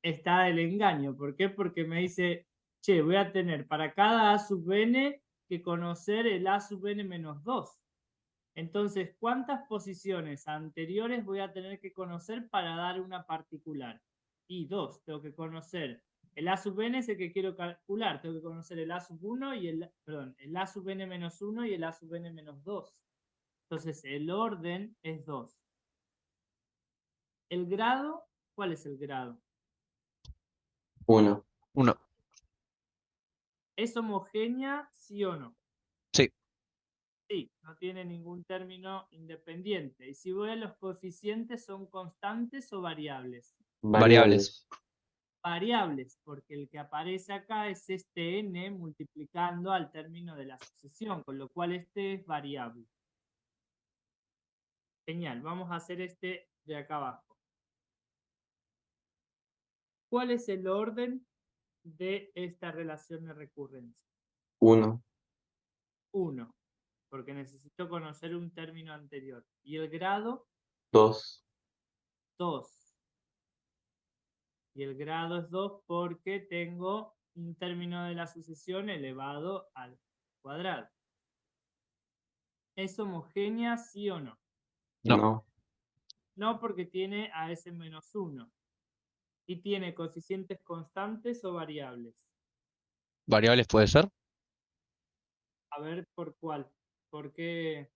está el engaño. ¿Por qué? Porque me dice, che, voy a tener para cada a sub n que conocer el a sub n menos 2. Entonces, ¿cuántas posiciones anteriores voy a tener que conocer para dar una particular? Y 2, tengo que conocer el a sub n es el que quiero calcular, tengo que conocer el a sub 1 y el a sub n menos 1 y el a sub n menos 2. Entonces, el orden es 2. ¿El grado? ¿Cuál es el grado? 1. 1. ¿Es homogénea, sí o no? Sí. Sí, no tiene ningún término independiente. Y si voy a los coeficientes, ¿son constantes o variables? Variables. Variables, porque el que aparece acá es este n multiplicando al término de la sucesión, con lo cual este es variable. Genial, vamos a hacer este de acá abajo. ¿Cuál es el orden de esta relación de recurrencia? 1, 1, porque necesito conocer un término anterior. Y el grado, 2, 2. Y el grado es 2 porque tengo un término de la sucesión elevado al cuadrado. ¿Es homogénea, sí o no? No. no, No, porque tiene a ese menos 1. Y tiene coeficientes constantes o variables. ¿Variables puede ser? A ver, ¿por cuál? ¿Por qué?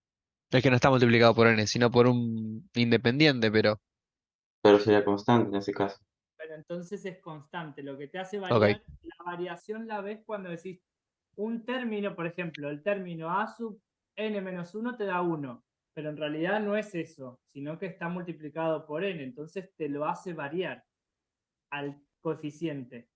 Es que no está multiplicado por n, sino por un independiente, pero. pero sería constante en ese caso. Pero entonces es constante. Lo que te hace Ok. variar, la variación la ves cuando decís un término, por ejemplo, el término a sub n menos 1 te da 1, pero en realidad no es eso, sino que está multiplicado por n, entonces te lo hace variar al coeficiente.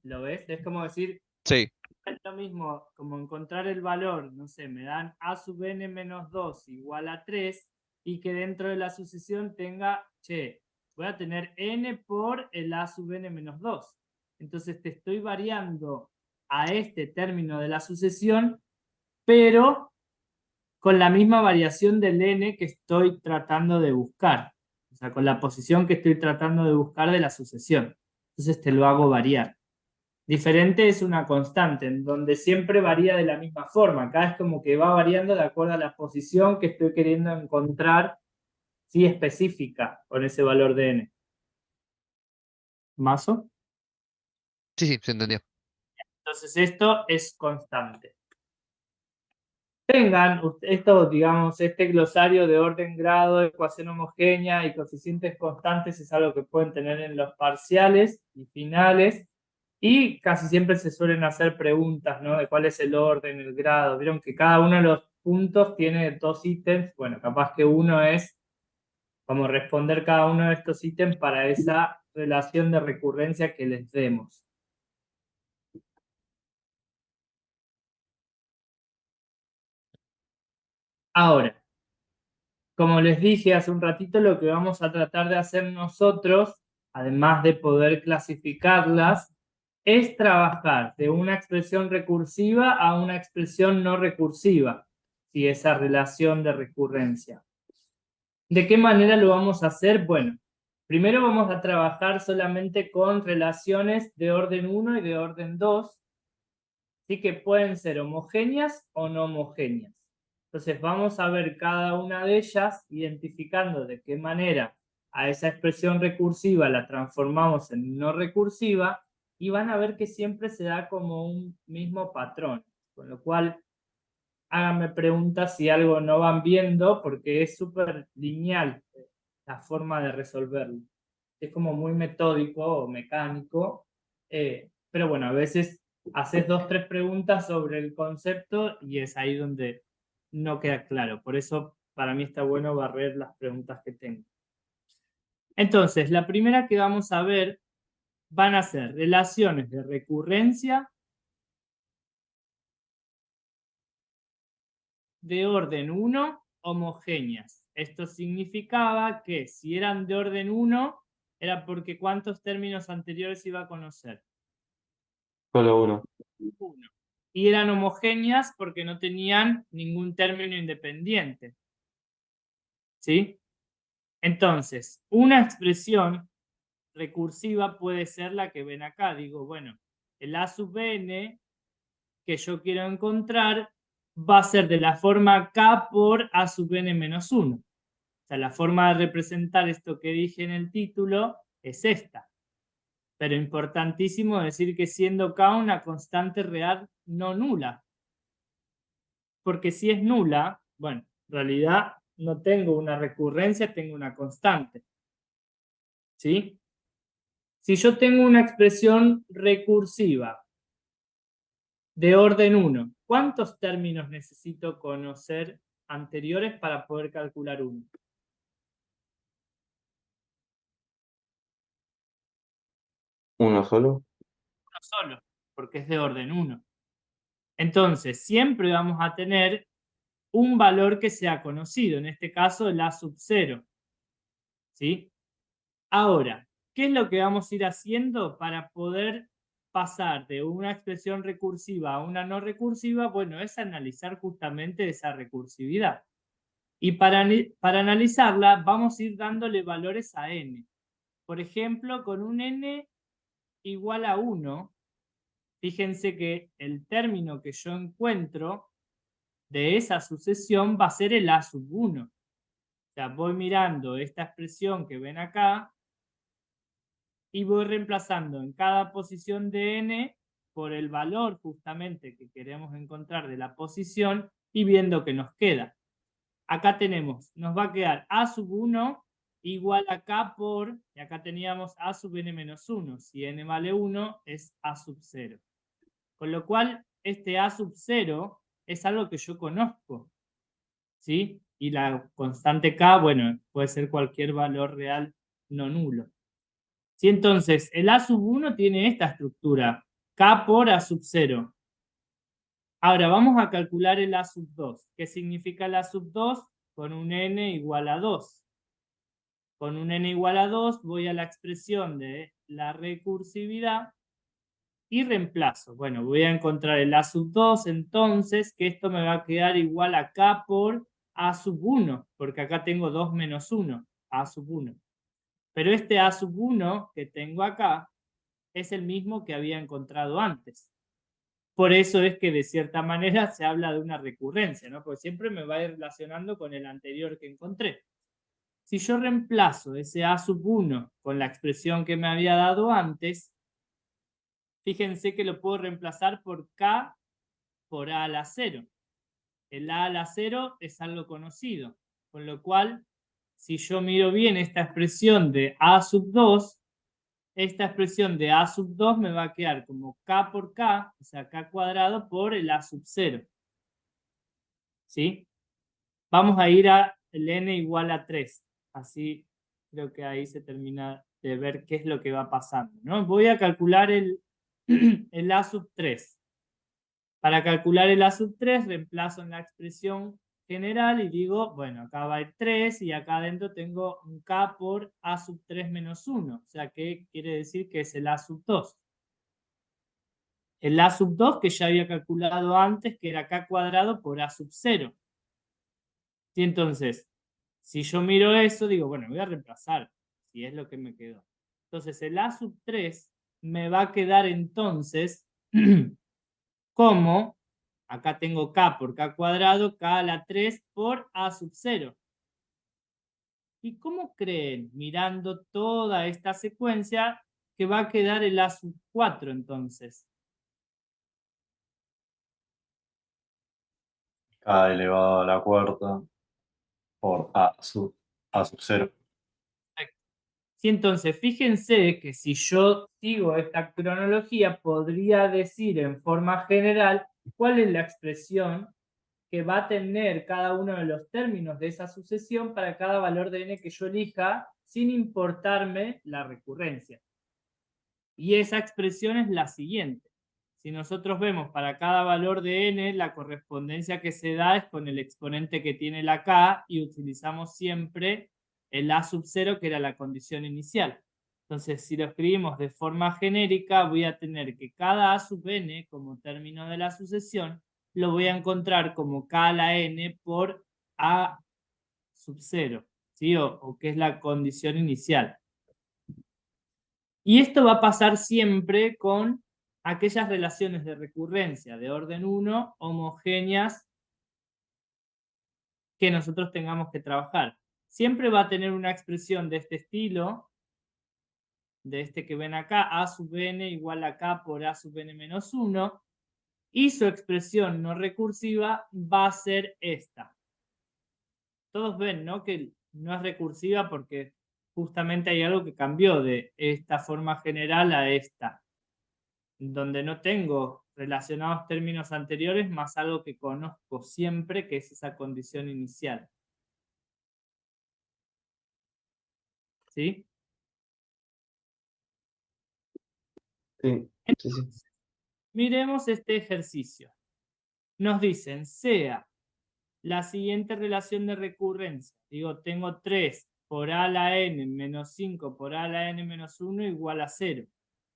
¿Lo ves? Es como decir, Sí. es lo mismo como encontrar el valor, no sé, me dan a sub n menos 2 igual a 3 y que dentro de la sucesión tenga, che, voy a tener n por el a sub n menos 2. Entonces te estoy variando a este término de la sucesión, pero con la misma variación del n que estoy tratando de buscar. O sea, con la posición que estoy tratando de buscar de la sucesión. Entonces te lo hago variar. Diferente es una constante, en donde siempre varía de la misma forma. Acá es como que va variando de acuerdo a la posición que estoy queriendo encontrar, sí, específica con ese valor de n. ¿Mazo? Sí, sí, se entendió. Entonces esto es constante. Tengan esto, digamos, este glosario de orden, grado, ecuación homogénea y coeficientes constantes es algo que pueden tener en los parciales y finales. Y casi siempre se suelen hacer preguntas, ¿no? De cuál es el orden, el grado. Vieron que cada uno de los puntos tiene 2 ítems. Bueno, capaz que uno es como responder cada uno de estos ítems para esa relación de recurrencia que les demos. Ahora, como les dije hace un ratito, lo que vamos a tratar de hacer nosotros, además de poder clasificarlas, es trabajar de una expresión recursiva a una expresión no recursiva, y esa relación de recurrencia. ¿De qué manera lo vamos a hacer? Bueno, primero vamos a trabajar solamente con relaciones de orden 1 y de orden 2, ¿sí? Que pueden ser homogéneas o no homogéneas. Entonces vamos a ver cada una de ellas, identificando de qué manera a esa expresión recursiva la transformamos en no recursiva, y van a ver que siempre se da como un mismo patrón, con lo cual háganme preguntas si algo no van viendo, porque es súper lineal la forma de resolverlo. Es como muy metódico o mecánico, pero bueno, a veces haces 2, 3 preguntas sobre el concepto y es ahí donde no queda claro. Por eso para mí está bueno barrer las preguntas que tengo. Entonces, la primera que vamos a ver van a ser relaciones de recurrencia de orden 1 homogéneas. Esto significaba que si eran de orden 1, era porque ¿cuántos términos anteriores iba a conocer? Solo 1, 1. Y eran homogéneas porque no tenían ningún término independiente. ¿Sí? Entonces, una expresión recursiva puede ser la que ven acá. Digo, bueno, el a sub n que yo quiero encontrar va a ser de la forma k por a sub n menos 1. O sea, la forma de representar esto que dije en el título es esta. Pero importantísimo decir que siendo k una constante real no nula. Porque si es nula, bueno, en realidad no tengo una recurrencia, tengo una constante. ¿Sí? Si yo tengo una expresión recursiva de orden 1, ¿cuántos términos necesito conocer anteriores para poder calcular 1? 1 solo, Uno solo, porque es de orden 1. Entonces, siempre vamos a tener un valor que sea conocido, en este caso el a sub 0. ¿Sí? Ahora, ¿qué es lo que vamos a ir haciendo para poder pasar de una expresión recursiva a una no recursiva? Bueno, es analizar justamente esa recursividad. Y para analizarla vamos a ir dándole valores a n. Por ejemplo, con un n igual a 1, fíjense que el término que yo encuentro de esa sucesión va a ser el a sub 1. O sea, voy mirando esta expresión que ven acá y voy reemplazando en cada posición de n por el valor justamente que queremos encontrar de la posición y viendo qué nos queda. Acá tenemos, nos va a quedar a sub 1 igual a k por, y acá teníamos a sub n menos 1. Si n vale 1 es a sub 0. Con lo cual, este a sub 0 es algo que yo conozco, ¿sí? Y la constante k, bueno, puede ser cualquier valor real no nulo. ¿Sí? Entonces, el a sub 1 tiene esta estructura, k por a sub 0. Ahora, vamos a calcular el a sub 2. ¿Qué significa el a sub 2? Con un n igual a 2. Con un n igual a 2 voy a la expresión de la recursividad y reemplazo. Bueno, voy a encontrar el a sub 2, entonces, que esto me va a quedar igual a k por a sub 1, porque acá tengo 2 menos 1, a sub 1. Pero este a sub 1 que tengo acá es el mismo que había encontrado antes. Por eso es que de cierta manera se habla de una recurrencia, ¿no? Porque siempre me va a ir relacionando con el anterior que encontré. Si yo reemplazo ese a sub 1 con la expresión que me había dado antes, fíjense que lo puedo reemplazar por k por a a la 0. El a a la 0 es algo conocido, con lo cual, si yo miro bien esta expresión de a sub 2, esta expresión de a sub 2 me va a quedar como k por k, o sea, k cuadrado por el a sub 0. ¿Sí? Vamos a ir a el n igual a 3. Así creo que ahí se termina de ver qué es lo que va pasando, ¿no? Voy a calcular el a sub 3. Para calcular el a sub 3 reemplazo en la expresión general y digo, bueno, acá va el 3 y acá adentro tengo un k por a sub 3 menos 1. O sea, que quiere decir que es el a sub 2. El a sub 2 que ya había calculado antes, que era k cuadrado por a sub 0. Y entonces, si yo miro eso, digo, bueno, voy a reemplazar, si es lo que me quedó. Entonces, el a sub 3 me va a quedar entonces como, acá tengo k por k cuadrado, k a la 3 por a sub 0. ¿Y cómo creen, mirando toda esta secuencia, que va a quedar el a sub 4 entonces? K elevado a la cuarta por a sub 0. Sí, entonces, fíjense que si yo sigo esta cronología, podría decir en forma general cuál es la expresión que va a tener cada uno de los términos de esa sucesión para cada valor de n que yo elija, sin importarme la recurrencia. Y esa expresión es la siguiente. Si nosotros vemos para cada valor de n, la correspondencia que se da es con el exponente que tiene la k y utilizamos siempre el a sub 0, que era la condición inicial. Entonces, si lo escribimos de forma genérica, voy a tener que cada a sub n como término de la sucesión lo voy a encontrar como k a la n por a sub 0, ¿sí? O que es la condición inicial. Y esto va a pasar siempre con aquellas relaciones de recurrencia de orden 1 homogéneas que nosotros tengamos que trabajar. Siempre va a tener una expresión de este estilo, de este que ven acá, a sub n igual a k por a sub n menos 1, y su expresión no recursiva va a ser esta. Todos ven, ¿no?, que no es recursiva porque justamente hay algo que cambió de esta forma general a esta, donde no tengo relacionados términos anteriores más algo que conozco siempre, que es esa condición inicial. ¿Sí? Sí, sí, sí. Miremos este ejercicio. Nos dicen, sea la siguiente relación de recurrencia. Digo, tengo 3 por a a la n menos 5 por a a la n menos 1 igual a 0.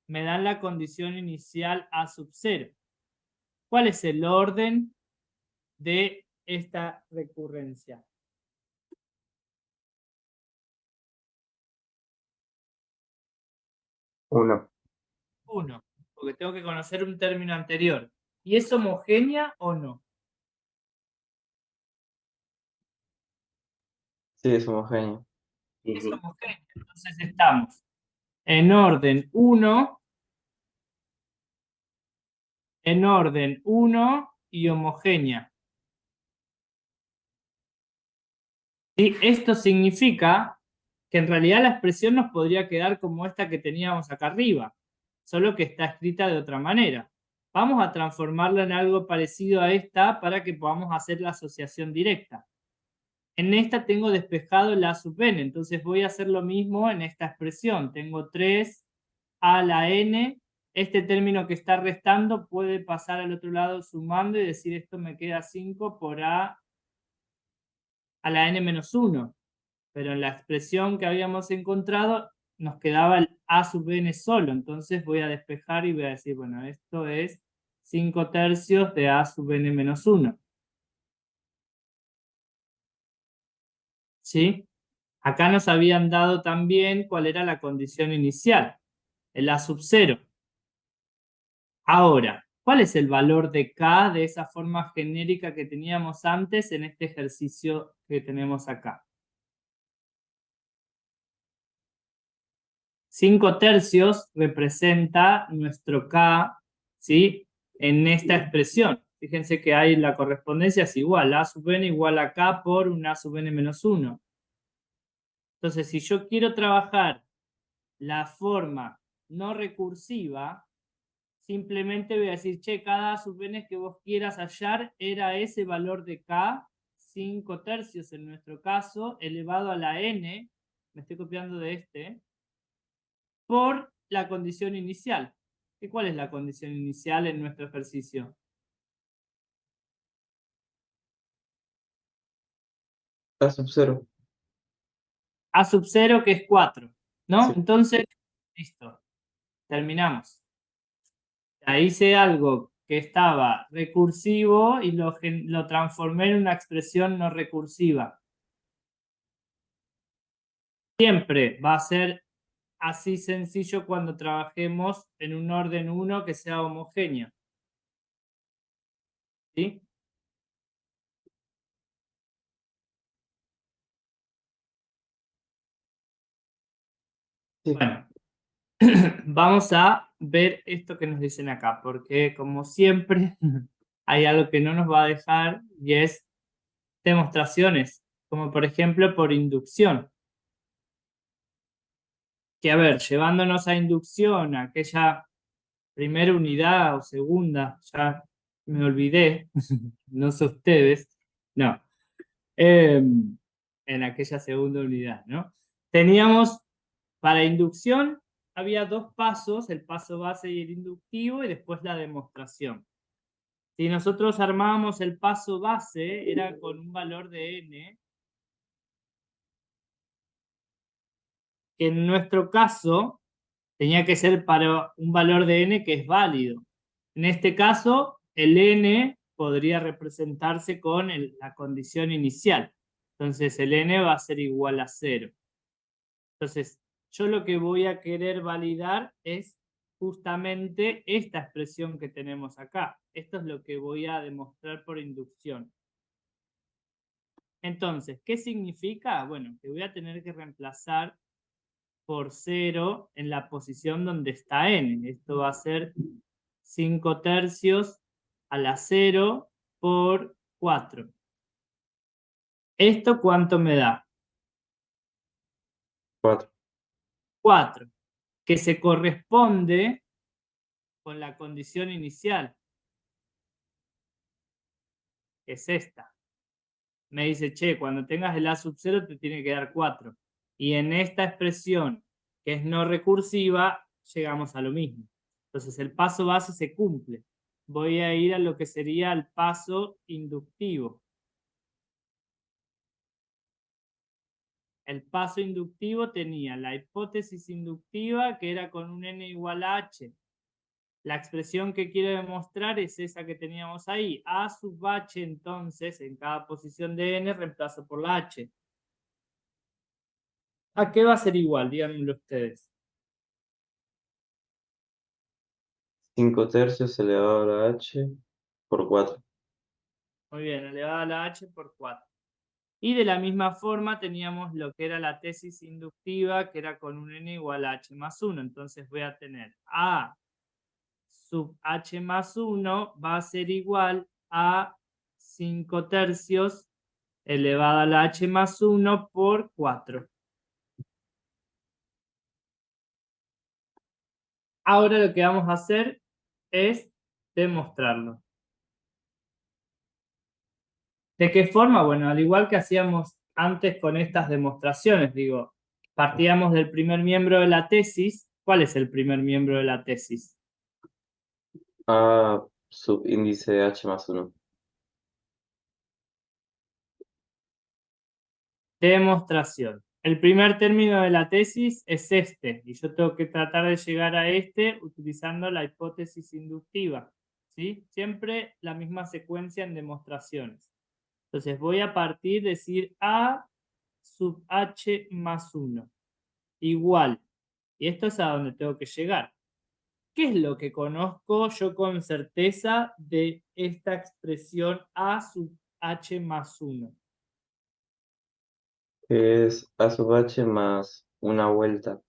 Me dan la condición inicial a sub 0. ¿Cuál es el orden de esta recurrencia? Uno. 1, porque tengo que conocer un término anterior. ¿Y es homogénea o no? Sí, es homogéneo. Es homogénea. Entonces estamos en orden 1, en orden 1 y homogénea. ¿Sí? Esto significa que en realidad la expresión nos podría quedar como esta que teníamos acá arriba, solo que está escrita de otra manera. Vamos a transformarla en algo parecido a esta para que podamos hacer la asociación directa. En esta tengo despejado el a sub n, entonces voy a hacer lo mismo en esta expresión. Tengo 3 a la n. Este término que está restando puede pasar al otro lado sumando y decir esto me queda 5 por a la n menos 1. Pero en la expresión que habíamos encontrado nos quedaba el a sub n solo. Entonces voy a despejar y voy a decir, bueno, esto es 5 tercios de a sub n menos 1. ¿Sí? Acá nos habían dado también cuál era la condición inicial, el a sub 0. Ahora, ¿cuál es el valor de k de esa forma genérica que teníamos antes en este ejercicio que tenemos acá? 5 tercios representa nuestro k, ¿sí? En esta expresión. Fíjense que ahí la correspondencia es igual, a sub n igual a k por un a sub n menos 1. Entonces, si yo quiero trabajar la forma no recursiva, simplemente voy a decir, che, cada a sub n que vos quieras hallar era ese valor de k, 5 tercios en nuestro caso, elevado a la n, me estoy copiando de este, por la condición inicial. ¿Y cuál es la condición inicial en nuestro ejercicio? A sub 0. A sub 0 que es 4, ¿no? Sí. Entonces, listo, terminamos. Ahí hice algo que estaba recursivo y lo transformé en una expresión no recursiva. Siempre va a ser así sencillo cuando trabajemos en un orden 1 que sea homogéneo. ¿Sí? Sí. Bueno, vamos a ver esto que nos dicen acá, porque como siempre hay algo que no nos va a dejar y es demostraciones, como por ejemplo por inducción. Que a ver, llevándonos a inducción, a aquella primera unidad o segunda, ya me olvidé, no sé ustedes, no, en aquella segunda unidad, ¿no? Teníamos para inducción, había dos pasos, el paso base y el inductivo, y después la demostración. Si nosotros armábamos el paso base, era con un valor de n, que en nuestro caso tenía que ser para un valor de n que es válido. En este caso, el n podría representarse con la condición inicial. Entonces el n va a ser igual a 0. Entonces, yo lo que voy a querer validar es justamente esta expresión que tenemos acá. Esto es lo que voy a demostrar por inducción. Entonces, ¿qué significa? Bueno, que voy a tener que reemplazar por 0 en la posición donde está n. Esto va a ser 5 tercios a la 0 por 4. ¿Esto cuánto me da? 4. 4, que se corresponde con la condición inicial, que es esta. Me dice, che, cuando tengas el a sub 0 te tiene que dar 4. Y en esta expresión, que es no recursiva, llegamos a lo mismo. Entonces el paso base se cumple. Voy a ir a lo que sería el paso inductivo. El paso inductivo tenía la hipótesis inductiva, que era con un n igual a h. La expresión que quiero demostrar es esa que teníamos ahí. A sub h, entonces, en cada posición de n reemplazo por la h. ¿A qué va a ser igual? Díganmelo ustedes. 5 tercios elevado a la h por 4. Muy bien, elevada a la h por 4. Y de la misma forma teníamos lo que era la tesis inductiva, que era con un n igual a h más 1. Entonces voy a tener a sub h más 1 va a ser igual a 5 tercios elevada a la h más 1 por 4. Ahora lo que vamos a hacer es demostrarlo. ¿De qué forma? Bueno, al igual que hacíamos antes con estas demostraciones, digo, partíamos del primer miembro de la tesis. ¿Cuál es el primer miembro de la tesis? A subíndice de h más 1. Demostración. El primer término de la tesis es este, y yo tengo que tratar de llegar a este utilizando la hipótesis inductiva, ¿sí? Siempre la misma secuencia en demostraciones. Entonces voy a partir, decir A sub h más 1 igual, y esto es a donde tengo que llegar. ¿Qué es lo que conozco yo con certeza de esta expresión A sub h más 1? Que es a sub h más una vuelta.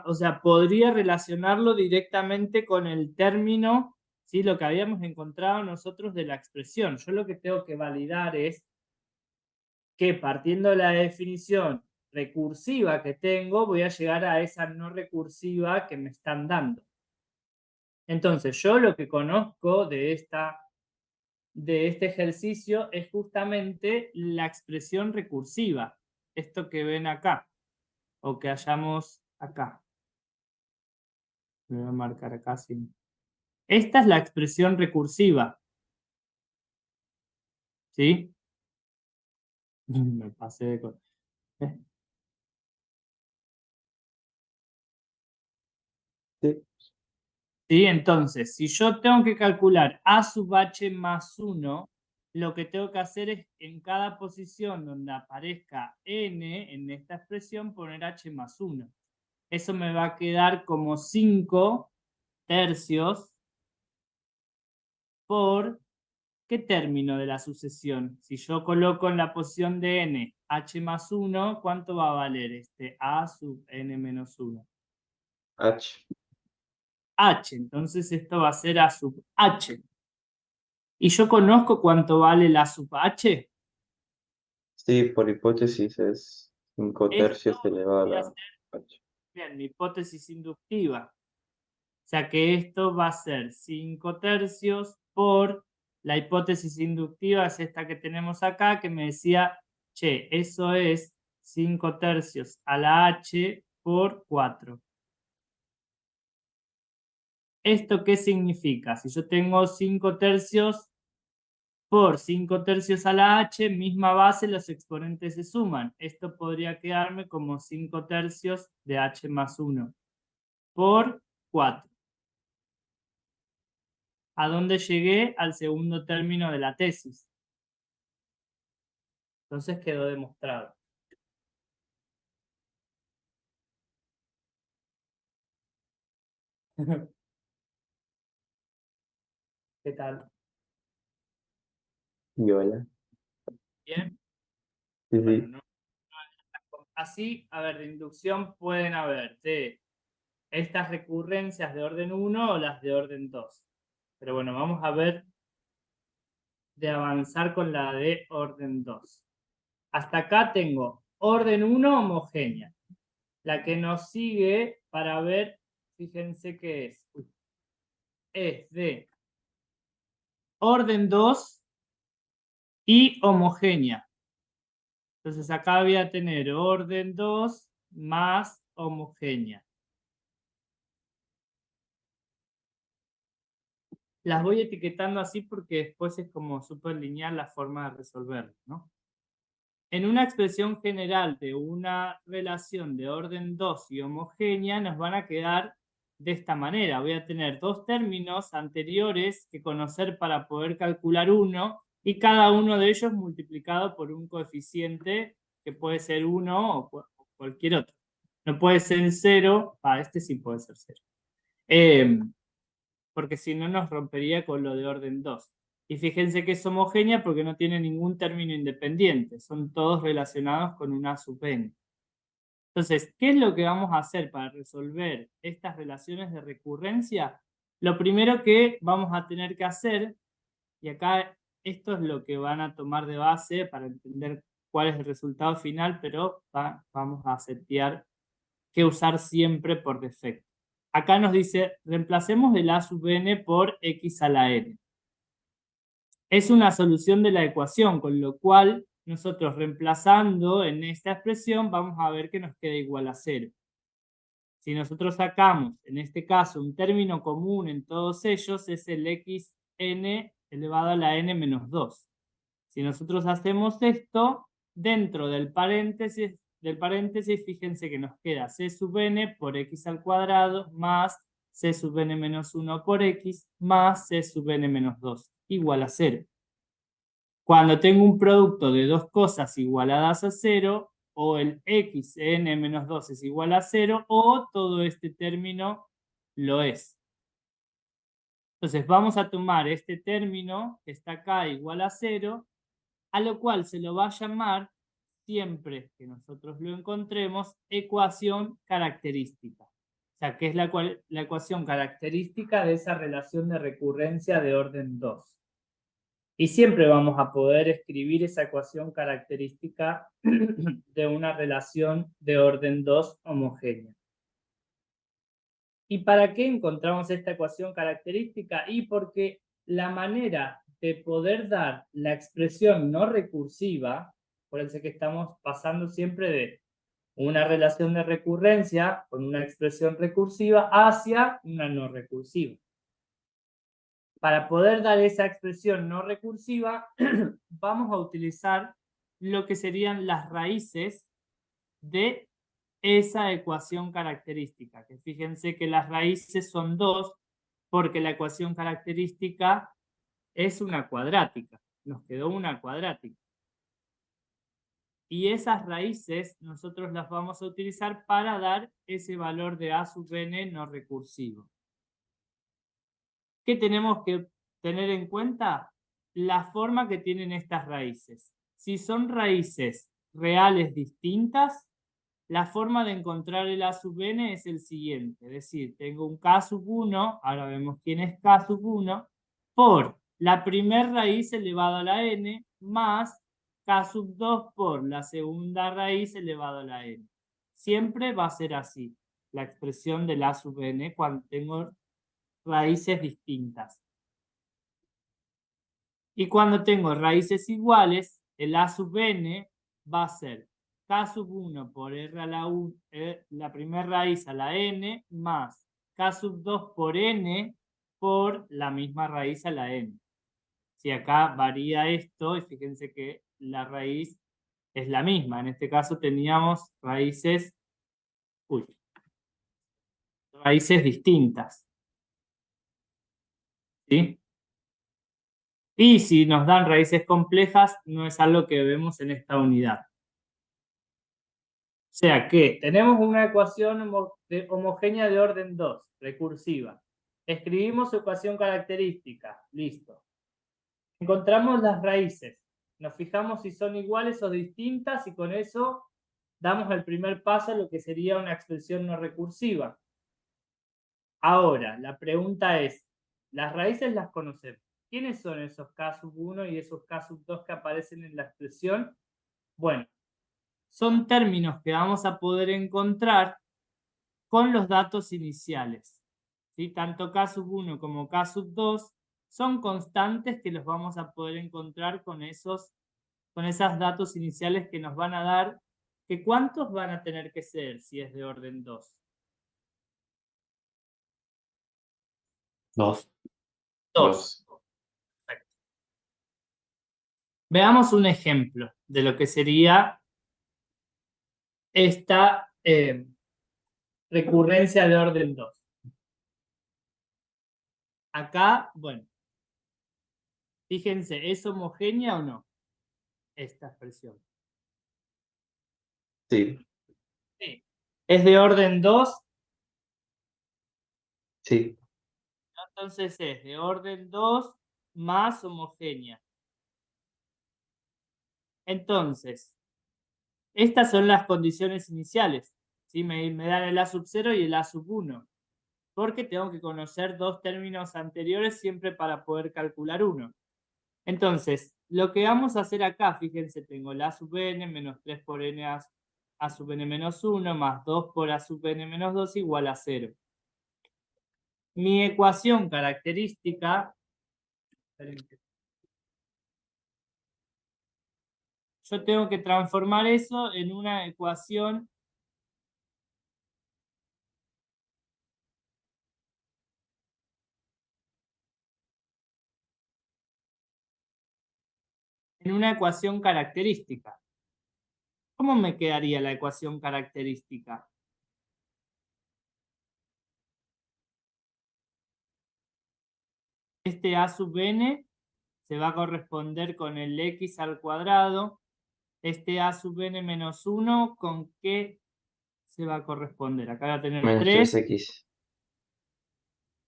O sea, podría relacionarlo directamente con el término, ¿sí? Lo que habíamos encontrado nosotros de la expresión. Yo lo que tengo que validar es que partiendo de la definición recursiva que tengo, voy a llegar a esa no recursiva que me están dando. Entonces, yo lo que conozco de este ejercicio es justamente la expresión recursiva, esto que ven acá, o que hallamos acá. Me voy a marcar acá. Sí. Esta es la expresión recursiva, ¿sí? Me pasé de... ¿eh? Sí. ¿Sí? Entonces, si yo tengo que calcular a sub h más 1, lo que tengo que hacer es en cada posición donde aparezca n en esta expresión poner h más 1. Eso me va a quedar como 5 tercios por ¿qué término de la sucesión? Si yo coloco en la posición de n h más 1, ¿cuánto va a valer este a sub n menos 1? H. H, entonces esto va a ser a sub h. ¿Y yo conozco cuánto vale la sub h? Sí, por hipótesis es 5 Esto tercios elevado a voy a la hacer, h. bien, mi hipótesis inductiva. O sea que esto va a ser 5 tercios por la hipótesis inductiva, es esta que tenemos acá, que me decía, che, eso es 5 tercios a la h por 4. ¿Esto qué significa? Si yo tengo 5 tercios por 5 tercios a la h, misma base, los exponentes se suman. Esto podría quedarme como 5 tercios de h más 1 por 4. ¿A dónde llegué? Al segundo término de la tesis. Entonces quedó demostrado. ¿Qué tal? Y hola. ¿Bien? Sí, Bueno, sí. no. Así, a ver, de inducción pueden haber de estas recurrencias de orden 1 o las de orden 2. Pero bueno, vamos a ver de avanzar con la de orden 2. Hasta acá tengo orden 1 homogénea. La que nos sigue para ver, fíjense que es de orden 2 y homogénea. Entonces acá voy a tener orden 2 más homogénea. Las voy etiquetando así porque después es como súper lineal la forma de resolverlo, ¿no? En una expresión general de una relación de orden 2 y homogénea nos van a quedar de esta manera. Voy a tener dos términos anteriores que conocer para poder calcular uno y cada uno de ellos multiplicado por un coeficiente que puede ser 1 o cualquier otro. No puede ser 0, este sí puede ser 0. Porque si no nos rompería con lo de orden 2. Y fíjense que es homogénea porque no tiene ningún término independiente, son todos relacionados con una sub n. Entonces, ¿qué es lo que vamos a hacer para resolver estas relaciones de recurrencia? Lo primero que vamos a tener que hacer, y acá esto es lo que van a tomar de base para entender cuál es el resultado final, pero vamos a setear que usar siempre por defecto. Acá nos dice, reemplacemos el a sub n por x a la n. Es una solución de la ecuación, con lo cual nosotros reemplazando en esta expresión vamos a ver que nos queda igual a 0. Si nosotros sacamos, en este caso, un término común en todos ellos, es el xn elevado a la n menos 2. Si nosotros hacemos esto, dentro del paréntesis, fíjense que nos queda c sub n por x al cuadrado más c sub n menos 1 por x más c sub n menos 2 igual a 0. Cuando tengo un producto de dos cosas igualadas a 0, o el xn menos 2 es igual a 0, o todo este término lo es. Entonces vamos a tomar este término que está acá igual a 0, a lo cual se lo va a llamar, siempre que nosotros lo encontremos, ecuación característica. O sea, que es la ecuación característica de esa relación de recurrencia de orden 2. Y siempre vamos a poder escribir esa ecuación característica de una relación de orden 2 homogénea. ¿Y para qué encontramos esta ecuación característica? Y porque la manera de poder dar la expresión no recursiva, acuérdense que estamos pasando siempre de una relación de recurrencia con una expresión recursiva hacia una no recursiva. Para poder dar esa expresión no recursiva, vamos a utilizar lo que serían las raíces de esa ecuación característica. Que fíjense que las raíces son 2, porque la ecuación característica es una cuadrática. Nos quedó una cuadrática. Y esas raíces nosotros las vamos a utilizar para dar ese valor de a sub n no recursivo. ¿Qué tenemos que tener en cuenta? La forma que tienen estas raíces. Si son raíces reales distintas, la forma de encontrar el a sub n es el siguiente. Es decir, tengo un k sub 1, ahora vemos quién es k sub 1, por la primera raíz elevado a la n, más k sub 2 por la segunda raíz elevado a la n. Siempre va a ser así, la expresión del a sub n cuando tengo raíces distintas. Y cuando tengo raíces iguales, el a sub n va a ser k sub 1 por r a la 1, la primera raíz a la n, más k sub 2 por n por la misma raíz a la n. Si acá varía esto, y fíjense que la raíz es la misma. En este caso teníamos raíces distintas. ¿Sí? Y si nos dan raíces complejas, no es algo que vemos en esta unidad. O sea que tenemos una ecuación homogénea de orden 2, recursiva. Escribimos su ecuación característica, listo. Encontramos las raíces, nos fijamos si son iguales o distintas y con eso damos el primer paso a lo que sería una expresión no recursiva. Ahora, la pregunta es, las raíces las conocemos. ¿Quiénes son esos k sub 1 y esos k sub 2 que aparecen en la expresión? Bueno, son términos que vamos a poder encontrar con los datos iniciales. ¿Sí? Tanto k sub 1 como k sub 2 son constantes que los vamos a poder encontrar con esos datos iniciales que nos van a dar, que ¿cuántos van a tener que ser si es de orden 2? 2. 2. Perfecto. Veamos un ejemplo de lo que sería esta recurrencia de orden 2. Acá, bueno, fíjense, ¿es homogénea o no esta expresión? Sí, Sí. ¿Es de orden 2? sí. Entonces es de orden 2 más homogénea. Entonces, estas son las condiciones iniciales. ¿Sí? Me dan el A sub 0 y el A sub 1. Porque tengo que conocer dos términos anteriores siempre para poder calcular uno. Entonces, lo que vamos a hacer acá, fíjense, tengo el A sub n menos 3 por n a sub n menos 1 más 2 por a sub n menos 2 igual a 0. Mi ecuación característica, yo tengo que transformar eso en una ecuación característica. ¿Cómo me quedaría la ecuación característica? Este a sub n se va a corresponder con el x al cuadrado. Este a sub n menos 1, ¿con qué se va a corresponder? Acá va a tener Menos 3, 3x.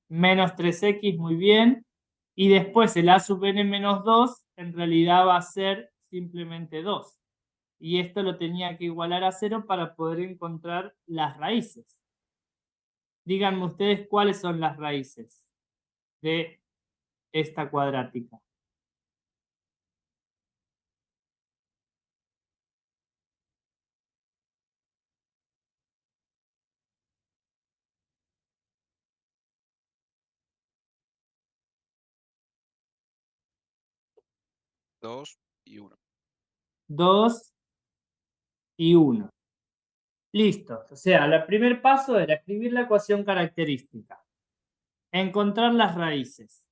menos 3x, muy bien. Y después el a sub n menos 2 en realidad va a ser simplemente 2. Y esto lo tenía que igualar a 0 para poder encontrar las raíces. Díganme ustedes cuáles son las raíces de esta cuadrática. Dos y uno. 2 y 1. Listo. O sea, el primer paso era escribir la ecuación característica. Encontrar las raíces.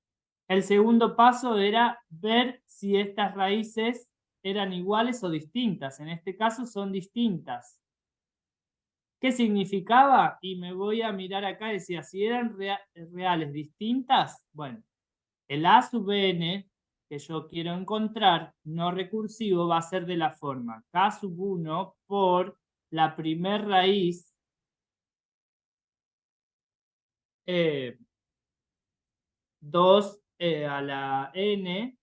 El segundo paso era ver si estas raíces eran iguales o distintas. En este caso son distintas. ¿Qué significaba? Y me voy a mirar acá y decía, si eran reales distintas, bueno, el a sub n que yo quiero encontrar, no recursivo, va a ser de la forma k sub 1 por la primer raíz 2 a la n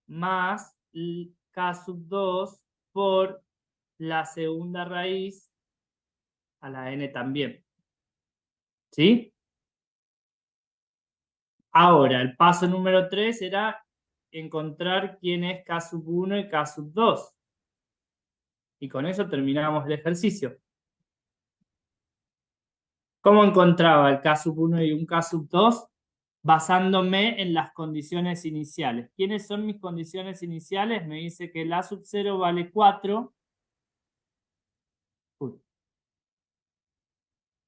más k sub 2 por la segunda raíz a la n también. ¿Sí? Ahora, el paso número 3 era encontrar quién es k sub 1 y k sub 2. Y con eso terminamos el ejercicio. ¿Cómo encontraba el k sub 1 y un k sub 2? Basándome en las condiciones iniciales. ¿Quiénes son mis condiciones iniciales? Me dice que el a sub 0 vale 4.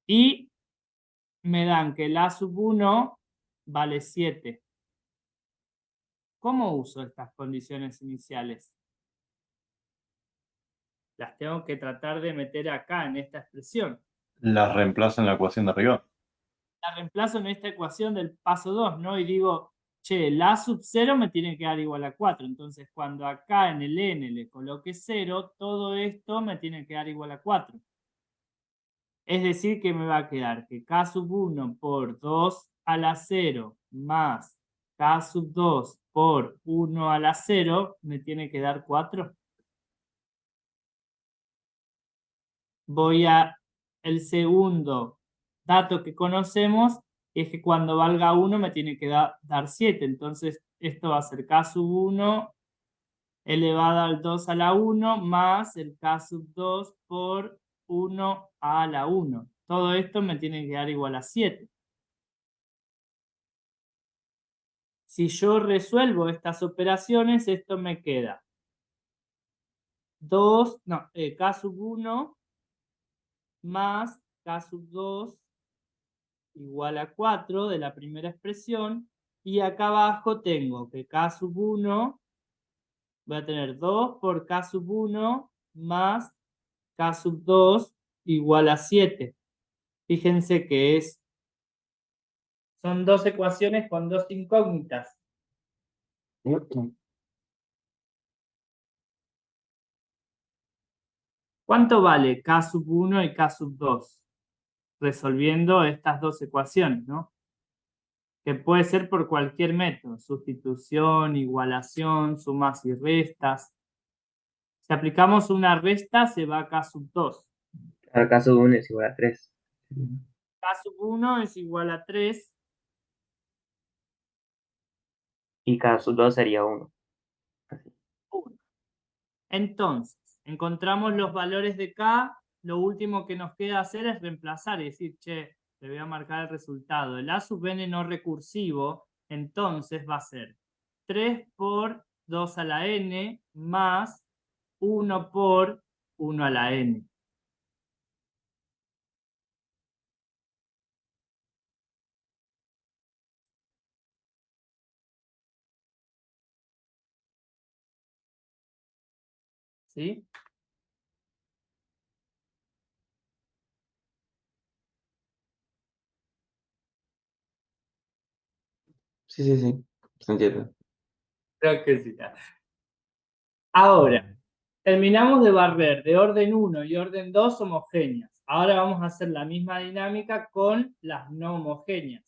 Y me dan que el a sub 1 vale 7. ¿Cómo uso estas condiciones iniciales? Las tengo que tratar de meter acá, en esta expresión. Las reemplazo en la ecuación de arriba. La reemplazo en esta ecuación del paso 2, ¿no? Y digo, che, el a sub 0 me tiene que dar igual a 4. Entonces, cuando acá en el n le coloque 0, todo esto me tiene que dar igual a 4. Es decir, que me va a quedar que k sub 1 por 2 a la 0 más k sub 2 por 1 a la 0 me tiene que dar 4. Voy a el segundo dato que conocemos, es que cuando valga 1 me tiene que dar 7. Entonces esto va a ser k sub 1 elevado al 2 a la 1 más el k sub 2 por 1 a la 1. Todo esto me tiene que dar igual a 7. Si yo resuelvo estas operaciones, esto me queda 2, no, k sub 1 más k sub 2 igual a 4 de la primera expresión, y acá abajo tengo que k sub 1 voy a tener 2 por k sub 1 más k sub 2 igual a 7. Fíjense que son dos ecuaciones con dos incógnitas. ¿Cuánto vale k sub 1 y k sub 2? Resolviendo estas dos ecuaciones, ¿no? Que puede ser por cualquier método, sustitución, igualación, sumas y restas. Si aplicamos una resta, se va a k sub 2. Ahora caso 1 es igual a 3. K sub 1 es igual a 3. Y caso 2 sería 1. 1. Entonces, encontramos los valores de k. Lo último que nos queda hacer es reemplazar y decir, che, le voy a marcar el resultado. El a sub n no recursivo, entonces va a ser 3 por 2 a la n más 1 por 1 a la n. ¿Sí? Sí, sí, sí. Se entiende. Creo que sí. Ahora, terminamos de barrer de orden 1 y orden 2 homogéneas. Ahora vamos a hacer la misma dinámica con las no homogéneas.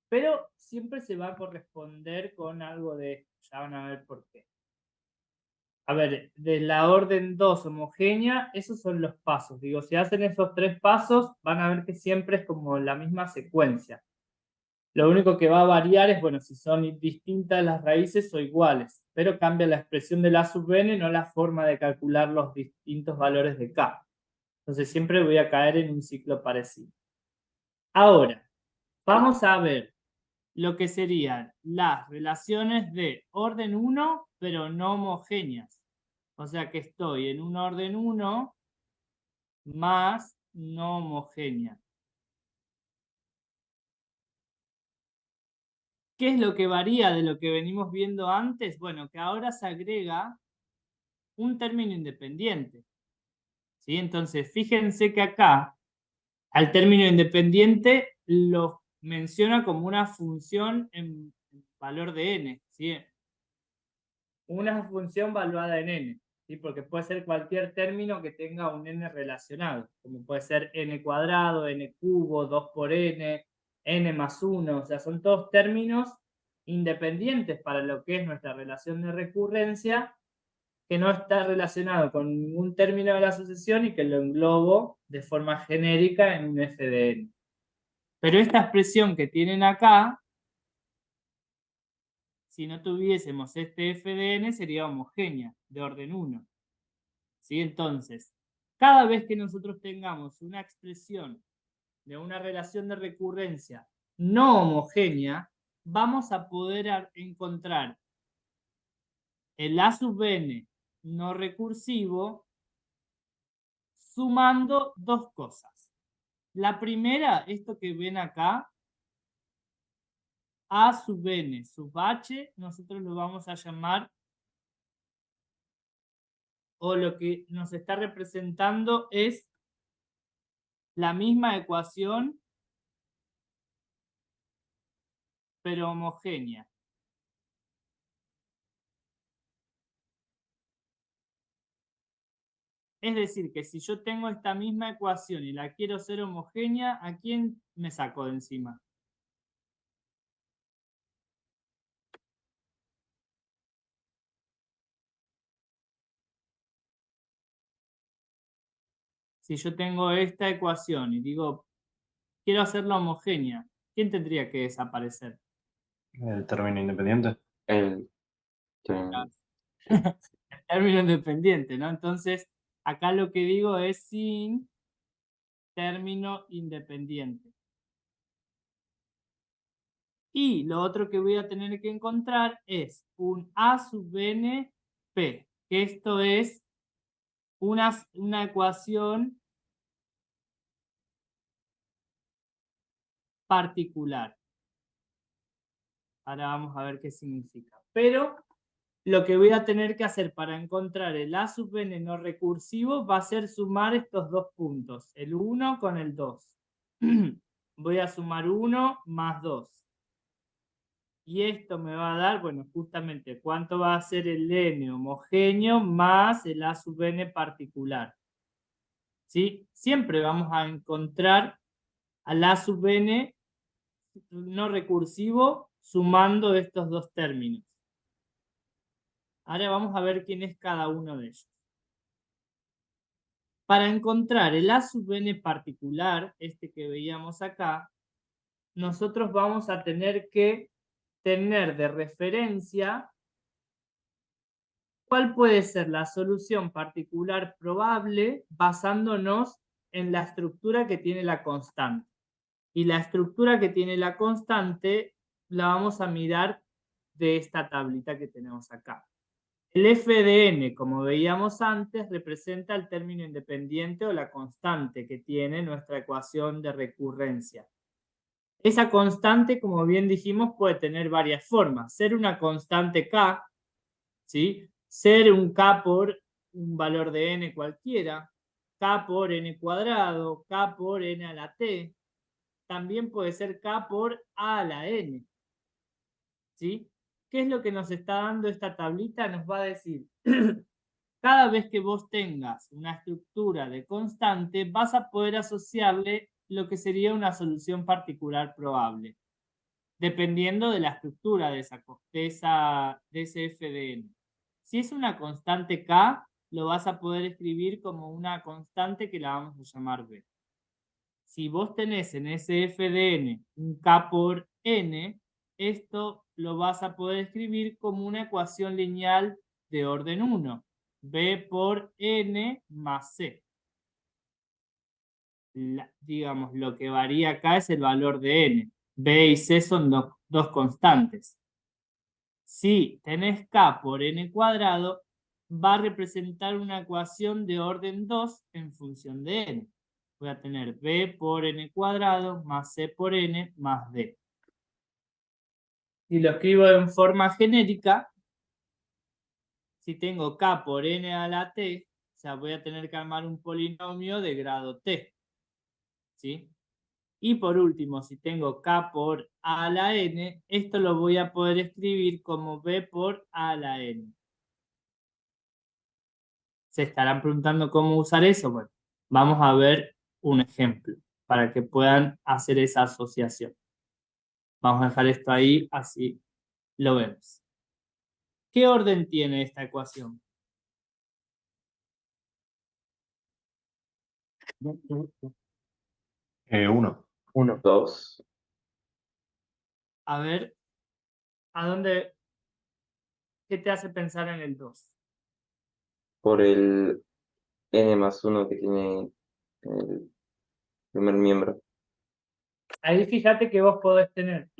Pero siempre se va a corresponder con algo de esto. Ya van a ver por qué. A ver, de la orden 2 homogénea, esos son los pasos. Digo, si hacen esos 3 pasos, van a ver que siempre es como la misma secuencia. Lo único que va a variar es, bueno, si son distintas las raíces o iguales, pero cambia la expresión de la sub n, no la forma de calcular los distintos valores de k. Entonces siempre voy a caer en un ciclo parecido. Ahora, vamos a ver lo que serían las relaciones de orden 1, pero no homogéneas. O sea que estoy en un orden 1 más no homogénea. ¿Qué es lo que varía de lo que venimos viendo antes? Bueno, que ahora se agrega un término independiente. ¿Sí? Entonces, fíjense que acá al término independiente lo menciona como una función en valor de n. ¿Sí? Una función valuada en n. ¿Sí? Porque puede ser cualquier término que tenga un n relacionado, como puede ser n cuadrado, n cubo, 2 por n, n más 1. O sea, son todos términos independientes para lo que es nuestra relación de recurrencia, que no está relacionado con ningún término de la sucesión y que lo englobo de forma genérica en un f de n. Pero esta expresión que tienen acá, si no tuviésemos este f de n, sería homogénea, de orden 1. ¿Sí? Entonces, cada vez que nosotros tengamos una expresión de una relación de recurrencia no homogénea, vamos a poder encontrar el a sub n no recursivo sumando dos cosas. La primera, esto que ven acá, a sub n sub h, nosotros lo vamos a llamar, o lo que nos está representando es la misma ecuación, pero homogénea. Es decir, que si yo tengo esta misma ecuación y la quiero ser homogénea, ¿a quién me saco de encima? Si yo tengo esta ecuación y digo, quiero hacerla homogénea, ¿quién tendría que desaparecer? El término independiente. El, El término independiente, ¿no? Entonces, acá lo que digo es sin término independiente. Y lo otro que voy a tener que encontrar es un a sub n p, que esto es una ecuación particular. Ahora vamos a ver qué significa. Pero lo que voy a tener que hacer para encontrar el A sub n no recursivo va a ser sumar estos dos puntos, el 1 con el 2. Voy a sumar 1 más 2. Y esto me va a dar, bueno, justamente cuánto va a ser el n homogéneo más el A sub n particular. ¿Sí? Siempre vamos a encontrar al A sub n no recursivo sumando estos dos términos. Ahora vamos a ver quién es cada uno de ellos. Para encontrar el A sub n particular, este que veíamos acá, nosotros vamos a tener que tener de referencia cuál puede ser la solución particular probable basándonos en la estructura que tiene la constante. Y la estructura que tiene la constante la vamos a mirar de esta tablita que tenemos acá. El f de n, como veíamos antes, representa el término independiente o la constante que tiene nuestra ecuación de recurrencia. Esa constante, como bien dijimos, puede tener varias formas. Ser una constante k, ¿sí? Ser un k por un valor de n cualquiera, k por n cuadrado, k por n a la t. También puede ser k por a la n. ¿Sí? ¿Qué es lo que nos está dando esta tablita? Nos va a decir, cada vez que vos tengas una estructura de constante, vas a poder asociarle lo que sería una solución particular probable, dependiendo de la estructura de ese f de n. Si es una constante k, lo vas a poder escribir como una constante que la vamos a llamar b. Si vos tenés en ese f de n un k por n, esto lo vas a poder escribir como una ecuación lineal de orden 1. B por n más c. Digamos, lo que varía acá es el valor de n. B y c son dos constantes. Si tenés k por n cuadrado, va a representar una ecuación de orden 2 en función de n. Voy a tener b por n cuadrado más c por n más d. Si lo escribo en forma genérica, si tengo k por n a la t, o sea, voy a tener que armar un polinomio de grado t. ¿Sí? Y por último, si tengo k por a a la n, esto lo voy a poder escribir como b por a a la n. ¿Se estarán preguntando cómo usar eso? Bueno, vamos a ver un ejemplo para que puedan hacer esa asociación. Vamos a dejar esto ahí, así lo vemos. ¿Qué orden tiene esta ecuación? 1. 1. 2. A ver, ¿a dónde? ¿Qué te hace pensar en el 2? Por el n más 1 que tiene el primer miembro. Ahí fíjate que vos podés tener,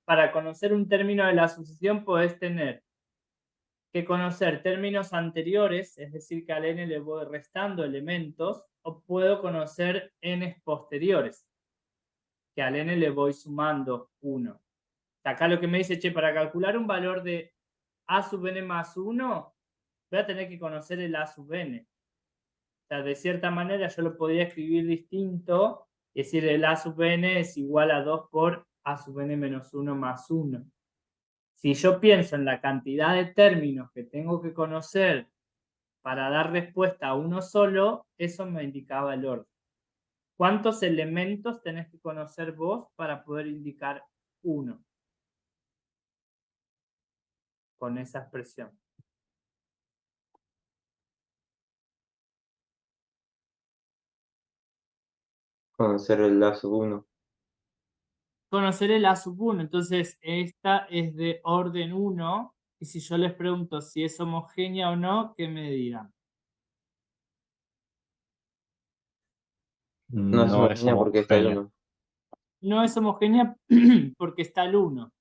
para conocer un término de la asociación, podés tener que conocer términos anteriores, es decir, que al n le voy restando elementos, o puedo conocer n's posteriores, que al n le voy sumando 1. Acá lo que me dice, che, para calcular un valor de a sub n más 1, voy a tener que conocer el a sub n. O sea, de cierta manera yo lo podría escribir distinto, es decir, el a sub n es igual a 2 por a sub n menos 1 más 1. Si yo pienso en la cantidad de términos que tengo que conocer para dar respuesta a uno solo, eso me indicaba el orden. ¿Cuántos elementos tenés que conocer vos para poder indicar uno con esa expresión? Conocer el A sub 1. Conocer el A sub 1. Entonces, esta es de orden 1. Y si yo les pregunto si es homogénea o no, ¿qué me dirán? No es No es homogénea porque está el homogénea. 1. No es homogénea porque está el 1.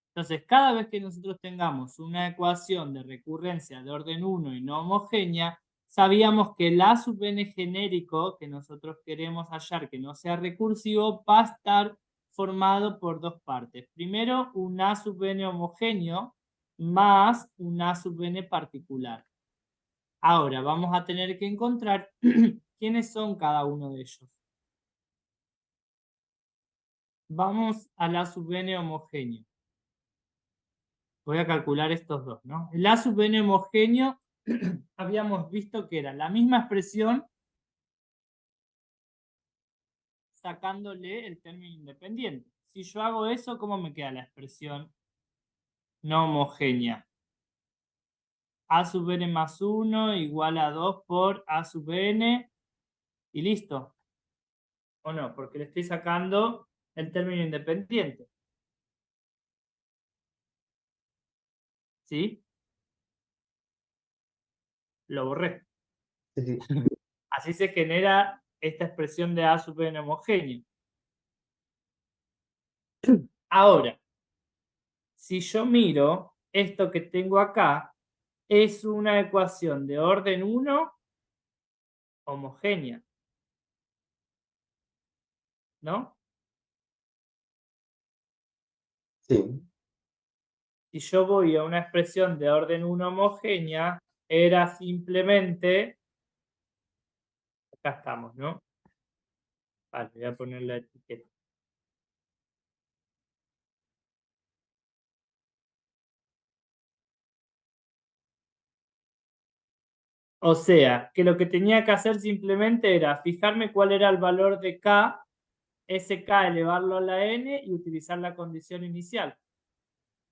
Entonces, cada vez que nosotros tengamos una ecuación de recurrencia de orden 1 y no homogénea, sabíamos que el A sub n genérico que nosotros queremos hallar que no sea recursivo va a estar formado por dos partes. Primero, un A sub n homogéneo, más un A sub n particular. Ahora vamos a tener que encontrar quiénes son cada uno de ellos. Vamos al A sub n homogéneo. Voy a calcular estos dos, ¿no? El A sub n homogéneo habíamos visto que era la misma expresión sacándole el término independiente. Si yo hago eso, ¿cómo me queda la expresión no homogénea? A sub n más 1 igual a 2 por A sub n y listo. ¿O no? Porque le estoy sacando el término independiente. ¿Sí? Lo borré. Sí, sí. Así se genera esta expresión de A sub n homogéneo. Ahora, si yo miro esto que tengo acá, es una ecuación de orden 1 homogénea. ¿No? Sí. Si yo voy a una expresión de orden 1 homogénea, era simplemente, acá estamos, ¿no? Vale, voy a poner la etiqueta. O sea, que lo que tenía que hacer simplemente era fijarme cuál era el valor de K, ese K elevarlo a la N y utilizar la condición inicial.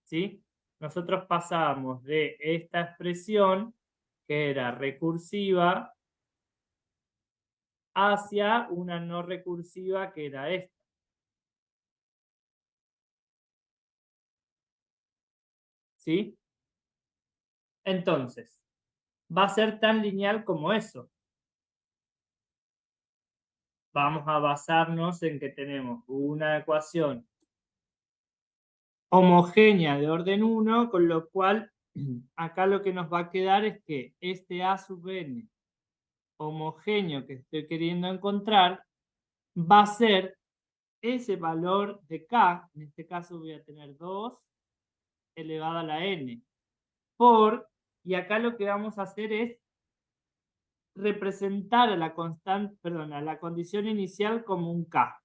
¿Sí? Nosotros pasamos de esta expresión, que era recursiva, hacia una no recursiva, que era esta. ¿Sí? Entonces, va a ser tan lineal como eso. Vamos a basarnos en que tenemos una ecuación homogénea de orden 1, con lo cual acá lo que nos va a quedar es que este A sub n homogéneo que estoy queriendo encontrar va a ser ese valor de K, en este caso voy a tener 2 elevado a la n, por, y acá lo que vamos a hacer es representar a la constante, perdón, a la condición inicial como un K.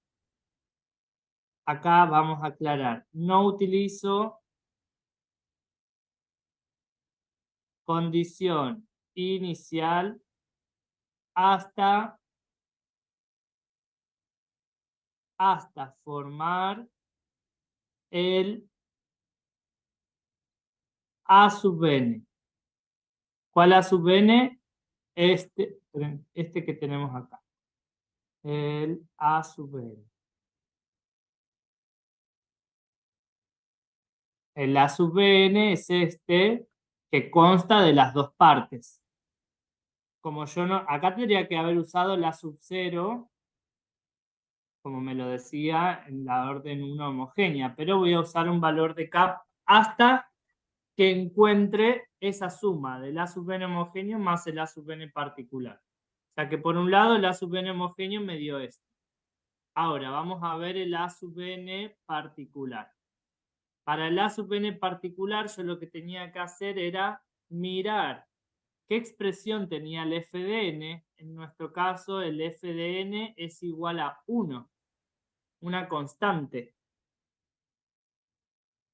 Acá vamos a aclarar, no utilizo condición inicial hasta formar el A sub n. ¿Cuál A sub n? Este que tenemos acá. El A sub n. El A sub n es este que consta de las dos partes. Como yo no, acá tendría que haber usado la sub 0, como me lo decía, en la orden 1 homogénea, pero voy a usar un valor de K hasta que encuentre esa suma del A sub n homogéneo más el A sub n particular. O sea que por un lado el A sub n homogéneo me dio esto. Ahora vamos a ver el A sub n particular. Para el A sub n particular yo lo que tenía que hacer era mirar qué expresión tenía el f de n. En nuestro caso el f de n es igual a 1, una constante.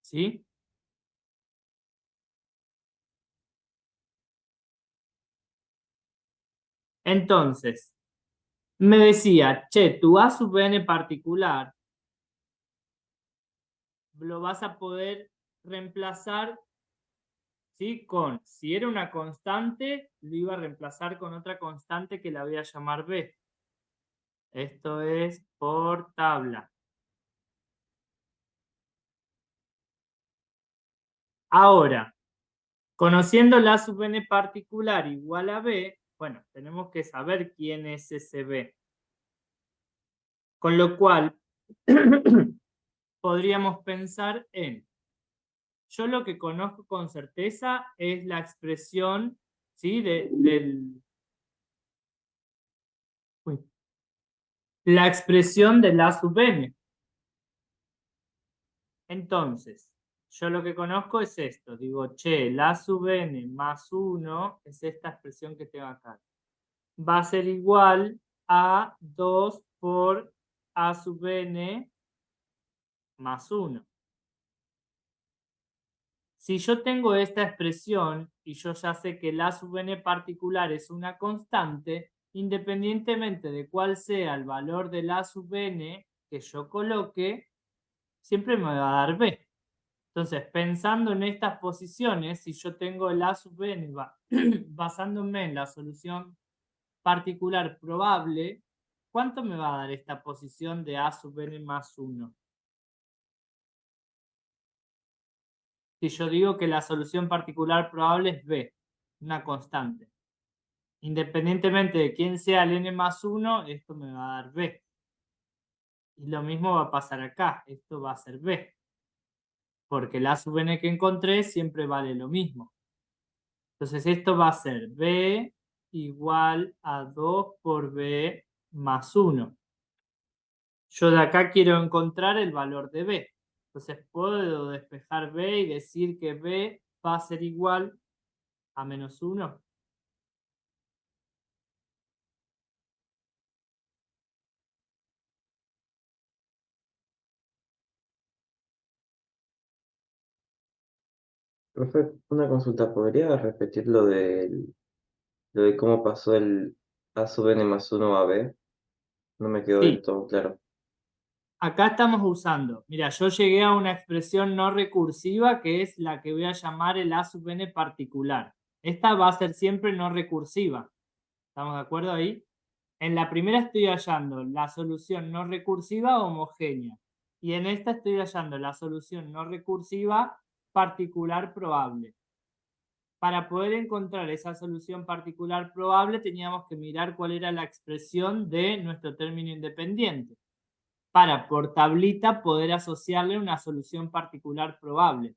¿Sí? Entonces, me decía, che, tu A sub n particular lo vas a poder reemplazar, ¿sí? Con, si era una constante, lo iba a reemplazar con otra constante que la voy a llamar B. Esto es por tabla. Ahora, conociendo la sub n particular igual a B, bueno, tenemos que saber quién es ese B. Con lo cual, podríamos pensar en, yo lo que conozco con certeza es la expresión, ¿sí? La expresión de la sub n. Entonces, Yo lo que conozco es esto. Digo, che, la sub n más 1 es esta expresión que tengo acá. Va a ser igual a 2 por a sub n más 1. Si yo tengo esta expresión y yo ya sé que la sub n particular es una constante, independientemente de cuál sea el valor de la sub n que yo coloque, siempre me va a dar b. Entonces, pensando en estas posiciones, si yo tengo el a sub n basándome en la solución particular probable, ¿cuánto me va a dar esta posición de a sub n más 1? Si yo digo que la solución particular probable es b, una constante. Independientemente de quién sea el n más 1, esto me va a dar b. Y lo mismo va a pasar acá, esto va a ser b. Porque el a sub n que encontré siempre vale lo mismo. Entonces esto va a ser b igual a 2 por b más 1. Yo de acá quiero encontrar el valor de b. Entonces puedo despejar b y decir que b va a ser igual a menos 1. Profe, una consulta, ¿podría repetir lo de cómo pasó el a sub n más 1 a b? No me quedó del Sí, todo claro. acá estamos usando, mira, yo llegué a una expresión no recursiva que es la que voy a llamar el a sub n particular. Esta va a ser siempre no recursiva. ¿Estamos de acuerdo ahí? En la primera estoy hallando la solución no recursiva homogénea. Y en esta estoy hallando la solución no recursiva particular probable. Para poder encontrar esa solución particular probable teníamos que mirar cuál era la expresión de nuestro término independiente. Para por tablita poder asociarle una solución particular probable.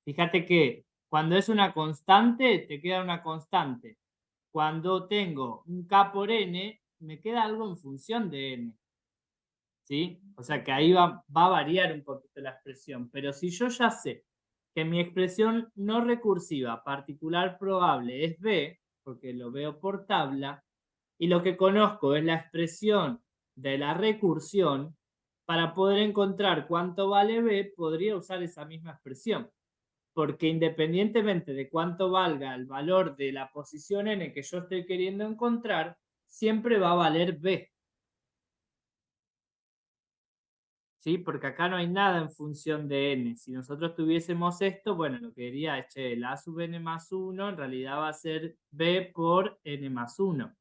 Fíjate que cuando es una constante, te queda una constante. Cuando tengo un k por n, me queda algo en función de n. ¿Sí? O sea que ahí va a variar un poquito la expresión. Pero si yo ya sé que mi expresión no recursiva particular probable es b, porque lo veo por tabla, y lo que conozco es la expresión de la recursión, para poder encontrar cuánto vale b, podría usar esa misma expresión. Porque independientemente de cuánto valga el valor de la posición n que yo estoy queriendo encontrar, siempre va a valer b. ¿Sí? Porque acá no hay nada en función de n. Si nosotros tuviésemos esto, bueno, lo que diría es, che, la a sub n más 1 en realidad va a ser b por n más 1.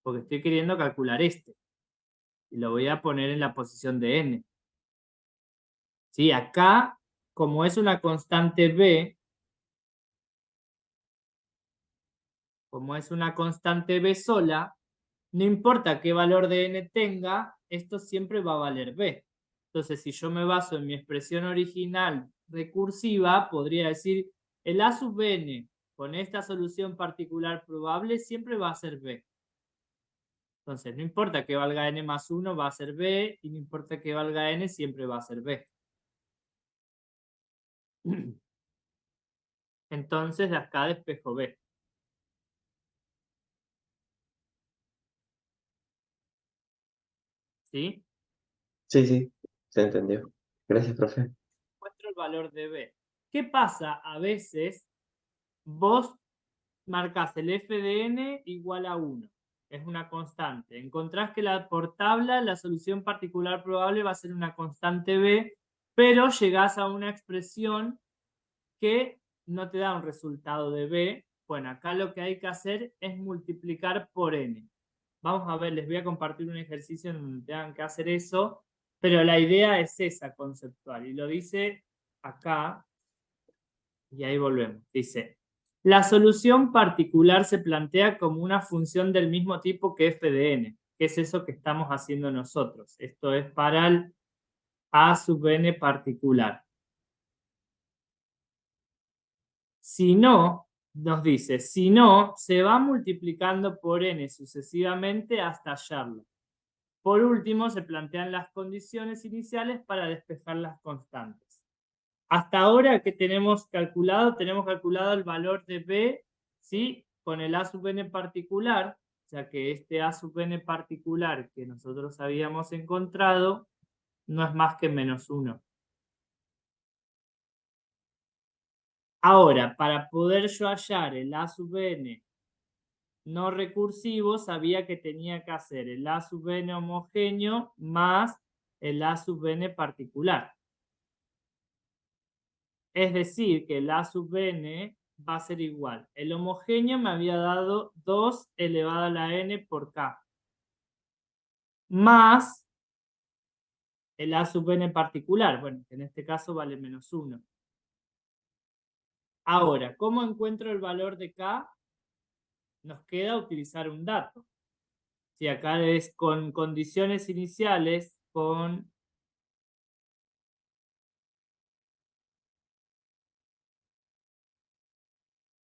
Porque estoy queriendo calcular este. Y lo voy a poner en la posición de n. ¿Sí? Acá, como es una constante b, sola, no importa qué valor de n tenga, esto siempre va a valer b. Entonces, si yo me baso en mi expresión original recursiva, podría decir el a sub n con esta solución particular probable siempre va a ser b. Entonces, no importa que valga n más 1, va a ser b, y no importa que valga n, siempre va a ser b. Entonces, de acá despejo b. ¿Sí? Sí, se entendió. Gracias, profe. Muestro el valor de b. ¿Qué pasa? A veces vos marcas el f de n igual a 1. Es una constante. Encontrás que por tabla la solución particular probable va a ser una constante b, pero llegás a una expresión que no te da un resultado de b. Bueno, acá lo que hay que hacer es multiplicar por n. Vamos a ver, les voy a compartir un ejercicio en donde tengan que hacer eso, pero la idea es esa conceptual. Y lo dice acá, y ahí volvemos. Dice, la solución particular se plantea como una función del mismo tipo que f de n, que es eso que estamos haciendo nosotros. Esto es para el a sub n particular. Si no, nos dice, si no, se va multiplicando por n sucesivamente hasta hallarlo. Por último, se plantean las condiciones iniciales para despejar las constantes. Hasta ahora, ¿qué tenemos calculado? Tenemos calculado el valor de B, ¿sí? Con el A sub n particular, o sea que este A sub n particular que nosotros habíamos encontrado no es más que -1. Ahora, para poder yo hallar el A sub n no recursivo, sabía que tenía que hacer el A sub n homogéneo más el A sub n particular. Es decir, que el A sub n va a ser igual. El homogéneo me había dado 2 elevado a la n por k. Más el A sub n particular. Bueno, en este caso vale -1. Ahora, ¿cómo encuentro el valor de k? Nos queda utilizar un dato. Si acá es con condiciones iniciales, con...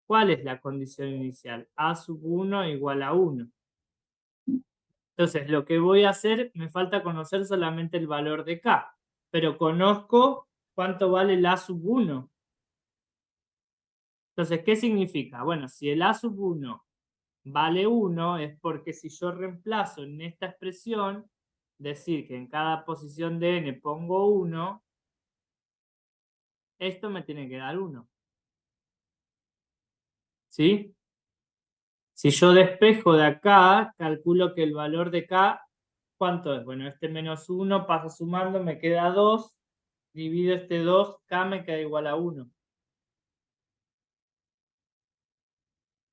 ¿Cuál es la condición inicial? A sub 1 igual a 1. Entonces, lo que voy a hacer, me falta conocer solamente el valor de k, pero conozco cuánto vale el A sub 1. Entonces, ¿qué significa? Bueno, si el A sub 1 vale 1, es porque si yo reemplazo en esta expresión, decir que en cada posición de n pongo 1, esto me tiene que dar 1. ¿Sí? Si yo despejo de acá, calculo que el valor de k, ¿cuánto es? Bueno, este -1 pasa sumando, me queda 2, divido este 2, k me queda igual a 1.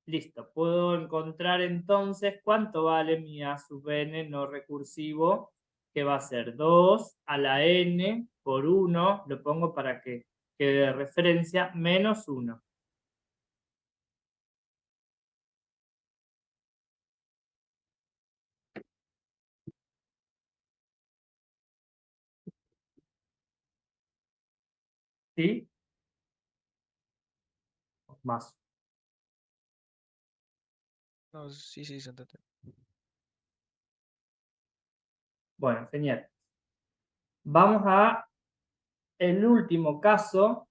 Listo, puedo encontrar entonces cuánto vale mi A sub n no recursivo, que va a ser 2 a la n por 1, lo pongo para que quede de referencia, menos 1. ¿Sí? Más. No, sí, sí, se entiende. Bueno, genial. Vamos a el último caso,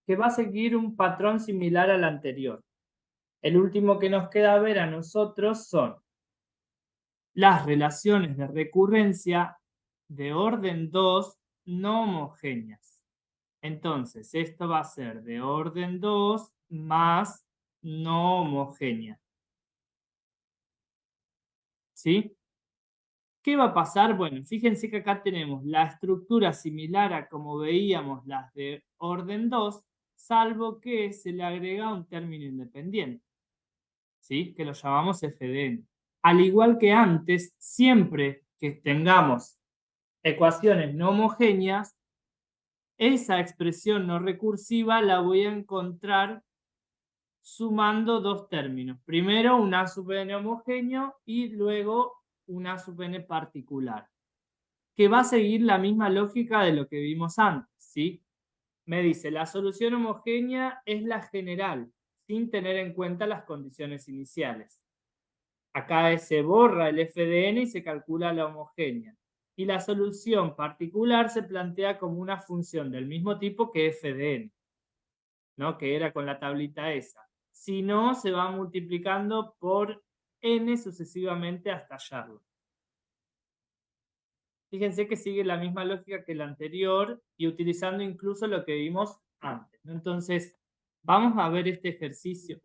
que va a seguir un patrón similar al anterior. El último que nos queda ver a nosotros son las relaciones de recurrencia de orden 2 no homogéneas. Entonces, esto va a ser de orden 2 más no homogénea. ¿Sí? ¿Qué va a pasar? Bueno, fíjense que acá tenemos la estructura similar a como veíamos las de orden 2, salvo que se le agrega un término independiente, ¿sí? Que lo llamamos FDN. Al igual que antes, siempre que tengamos ecuaciones no homogéneas, esa expresión no recursiva la voy a encontrar sumando dos términos. Primero un A sub n homogéneo y luego un A sub n particular, que va a seguir la misma lógica de lo que vimos antes, ¿sí? Me dice, la solución homogénea es la general, sin tener en cuenta las condiciones iniciales. Acá se borra el FDN y se calcula la homogénea. Y la solución particular se plantea como una función del mismo tipo que FDN, ¿no? Que era con la tablita esa. Si no, se va multiplicando por n sucesivamente hasta hallarlo. Fíjense que sigue la misma lógica que la anterior y utilizando incluso lo que vimos antes, ¿no? Entonces, vamos a ver este ejercicio.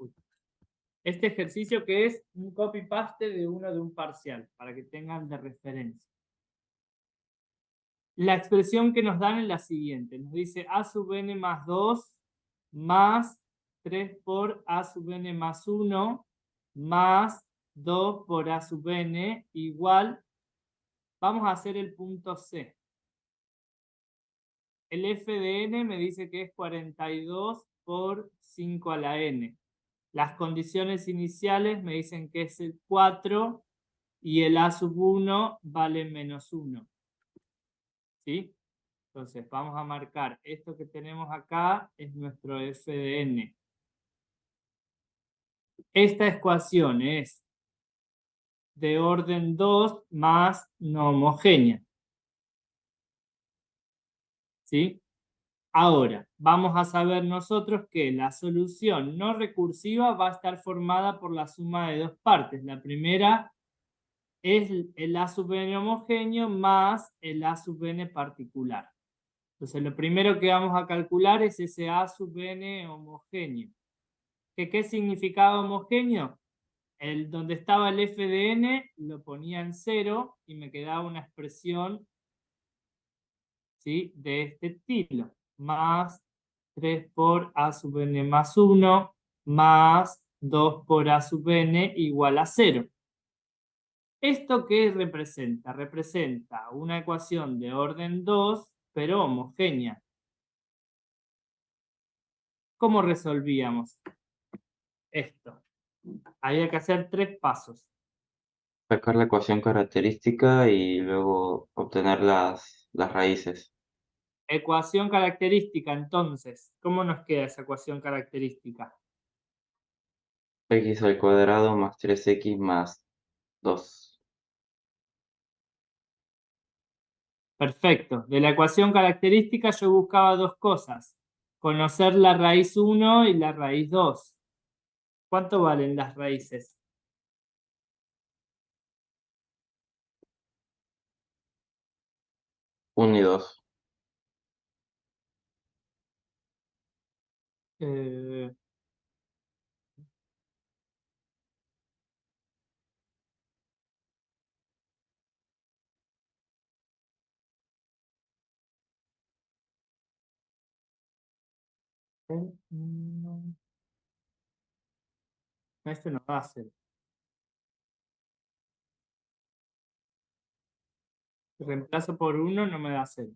Este ejercicio que es un copy-paste de uno de un parcial, para que tengan de referencia. La expresión que nos dan es la siguiente. Nos dice A sub n más 2 más 3 por A sub n más 1 más 2 por A sub n igual. Vamos a hacer el punto C. El f de n me dice que es 42 por 5 a la n. Las condiciones iniciales me dicen que es el 4 y el A sub 1 vale -1. ¿Sí? Entonces vamos a marcar esto que tenemos acá es nuestro f de n. Esta ecuación es de orden 2 más no homogénea. ¿Sí? Ahora, vamos a saber nosotros que la solución no recursiva va a estar formada por la suma de dos partes. La primera es el A sub n homogéneo más el A sub n particular. Entonces, lo primero que vamos a calcular es ese A sub n homogéneo. ¿Qué significaba homogéneo? Donde estaba el f de n lo ponía en 0 y me quedaba una expresión, ¿sí?, de este estilo. Más 3 por a sub n más 1 más 2 por a sub n igual a 0. ¿Esto qué representa? Representa una ecuación de orden 2, pero homogénea. ¿Cómo resolvíamos esto? Había que hacer 3 pasos. Sacar la ecuación característica y luego obtener las raíces. Ecuación característica, entonces. ¿Cómo nos queda esa ecuación característica? X al cuadrado más 3x más 2. Perfecto. De la ecuación característica yo buscaba dos cosas. Conocer la raíz 1 y la raíz 2. ¿Cuánto valen las raíces? Uno y 2. Eh, no, esto no va a ser. Reemplazo por 1 no me da 0.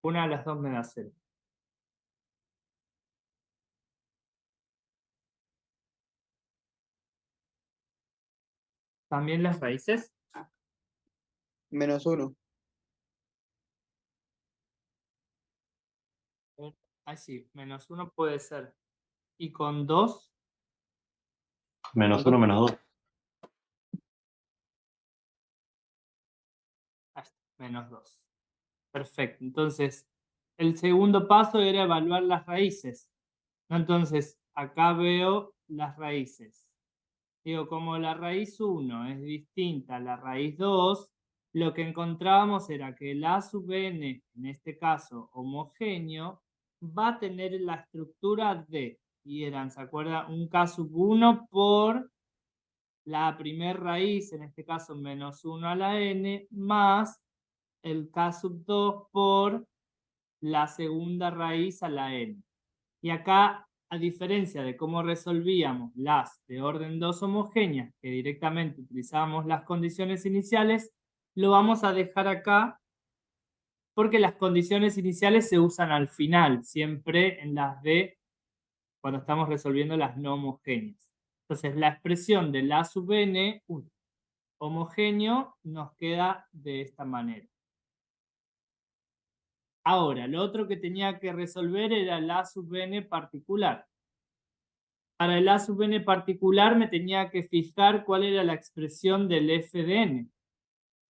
Una de las dos me da 0. ¿También las raíces? -1. Ah, sí, menos 1 puede ser. ¿Y con 2? Menos 1, menos 2. Menos 2. Perfecto. Entonces, el segundo paso era evaluar las raíces. Entonces, acá veo las raíces. Digo, como la raíz 1 es distinta a la raíz 2, lo que encontrábamos era que el A sub n, en este caso homogéneo, va a tener la estructura de, y eran, ¿se acuerdan? Un K sub 1 por la primer raíz, en este caso menos 1 a la n, más el K sub 2 por la segunda raíz a la n. Y acá, a diferencia de cómo resolvíamos las de orden 2 homogéneas, que directamente utilizábamos las condiciones iniciales, lo vamos a dejar acá porque las condiciones iniciales se usan al final, siempre en las de cuando estamos resolviendo las no homogéneas. Entonces, la expresión de la sub n homogéneo nos queda de esta manera. Ahora, lo otro que tenía que resolver era el A sub n particular. Para el A sub n particular me tenía que fijar cuál era la expresión del f de n.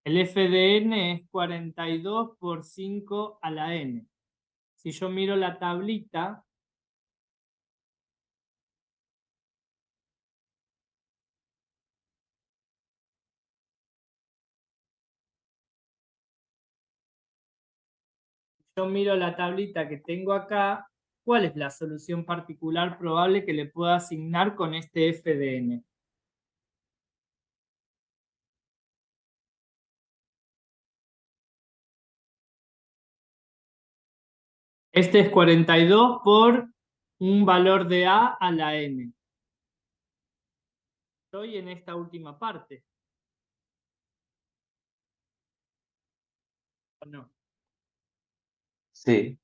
El f de n es 42 por 5 a la n. Si yo miro la tablita, que tengo acá, ¿cuál es la solución particular probable que le pueda asignar con este f de n? Este es 42 por un valor de a la n. Estoy en esta última parte. ¿O no? Sí,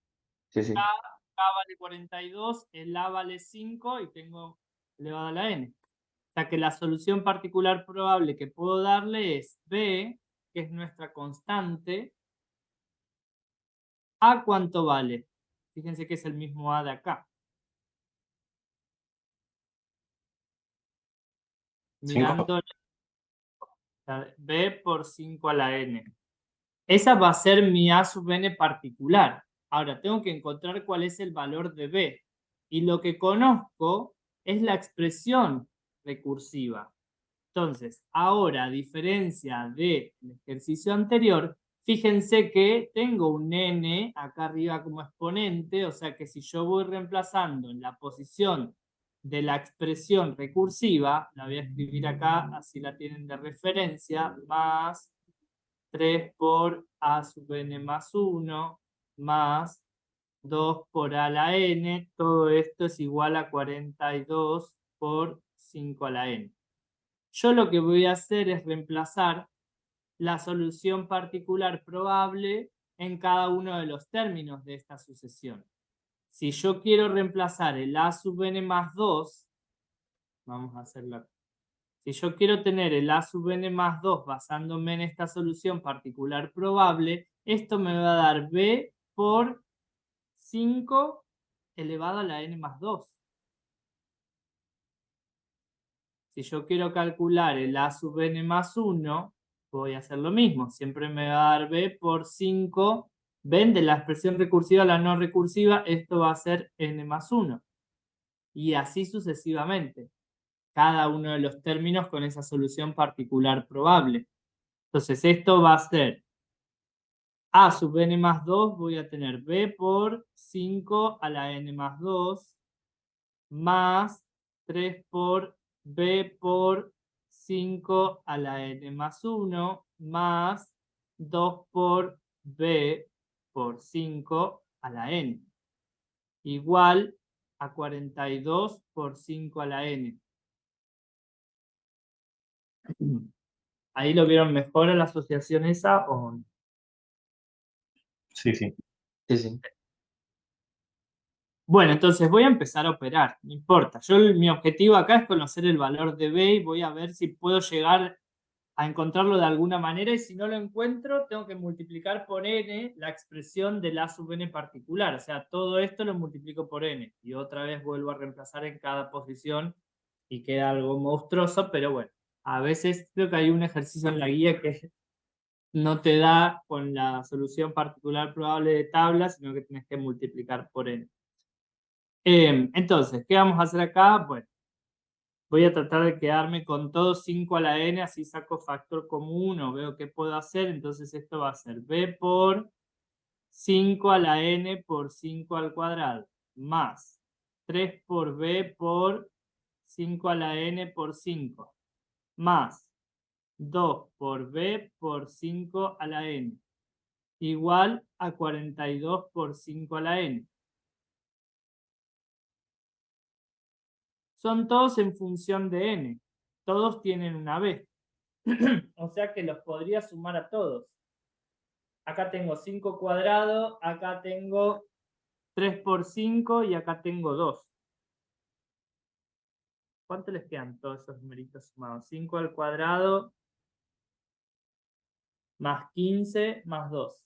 sí, sí. K vale 42, el A vale 5 y tengo elevado a la n. O sea que la solución particular probable que puedo darle es B, que es nuestra constante. ¿A cuánto vale? Fíjense que es el mismo A de acá. 5. Mirando B por 5 a la n. Esa va a ser mi A sub n particular. Ahora, tengo que encontrar cuál es el valor de B. Y lo que conozco es la expresión recursiva. Entonces, ahora, a diferencia del ejercicio anterior, fíjense que tengo un n acá arriba como exponente, o sea que si yo voy reemplazando en la posición de la expresión recursiva, la voy a escribir acá, así la tienen de referencia, más 3 por a sub n más 1, más 2 por a la n, todo esto es igual a 42 por 5 a la n. Yo lo que voy a hacer es reemplazar la solución particular probable en cada uno de los términos de esta sucesión. Si yo quiero reemplazar el a sub n más 2, vamos a hacerlo acá. Si yo quiero tener el a sub n más 2 basándome en esta solución particular probable, esto me va a dar b por 5 elevado a la n más 2. Si yo quiero calcular el a sub n más 1, voy a hacer lo mismo. Siempre me va a dar b por 5. ¿Ven? De la expresión recursiva a la no recursiva, esto va a ser n más 1. Y así sucesivamente. Cada uno de los términos con esa solución particular probable. Entonces esto va a ser a sub n más 2, voy a tener b por 5 a la n más 2, más 3 por b por 5 a la n más 1, más 2 por b por 5 a la n, igual a 42 por 5 a la n. ¿Ahí lo vieron mejor a la asociación esa o no? Sí, sí. Sí, sí. Bueno, entonces voy a empezar a operar, no importa. Mi objetivo acá es conocer el valor de B y voy a ver si puedo llegar a encontrarlo de alguna manera, y si no lo encuentro, tengo que multiplicar por n la expresión del a sub n particular. O sea, todo esto lo multiplico por n. Y otra vez vuelvo a reemplazar en cada posición y queda algo monstruoso, pero bueno. A veces creo que hay un ejercicio en la guía que no te da con la solución particular probable de tabla, sino que tienes que multiplicar por n. Entonces, ¿qué vamos a hacer acá? Bueno, voy a tratar de quedarme con todo 5 a la n, así saco factor común o veo qué puedo hacer. Entonces esto va a ser b por 5 a la n por 5 al cuadrado, más 3 por b por 5 a la n por 5, más 2 por b por 5 a la n, igual a 42 por 5 a la n. Son todos en función de n. Todos tienen una b. O sea que los podría sumar a todos. Acá tengo 5 cuadrado, acá tengo 3 por 5 y acá tengo 2. ¿Cuánto les quedan todos esos numeritos sumados? 5 al cuadrado más 15 más 2.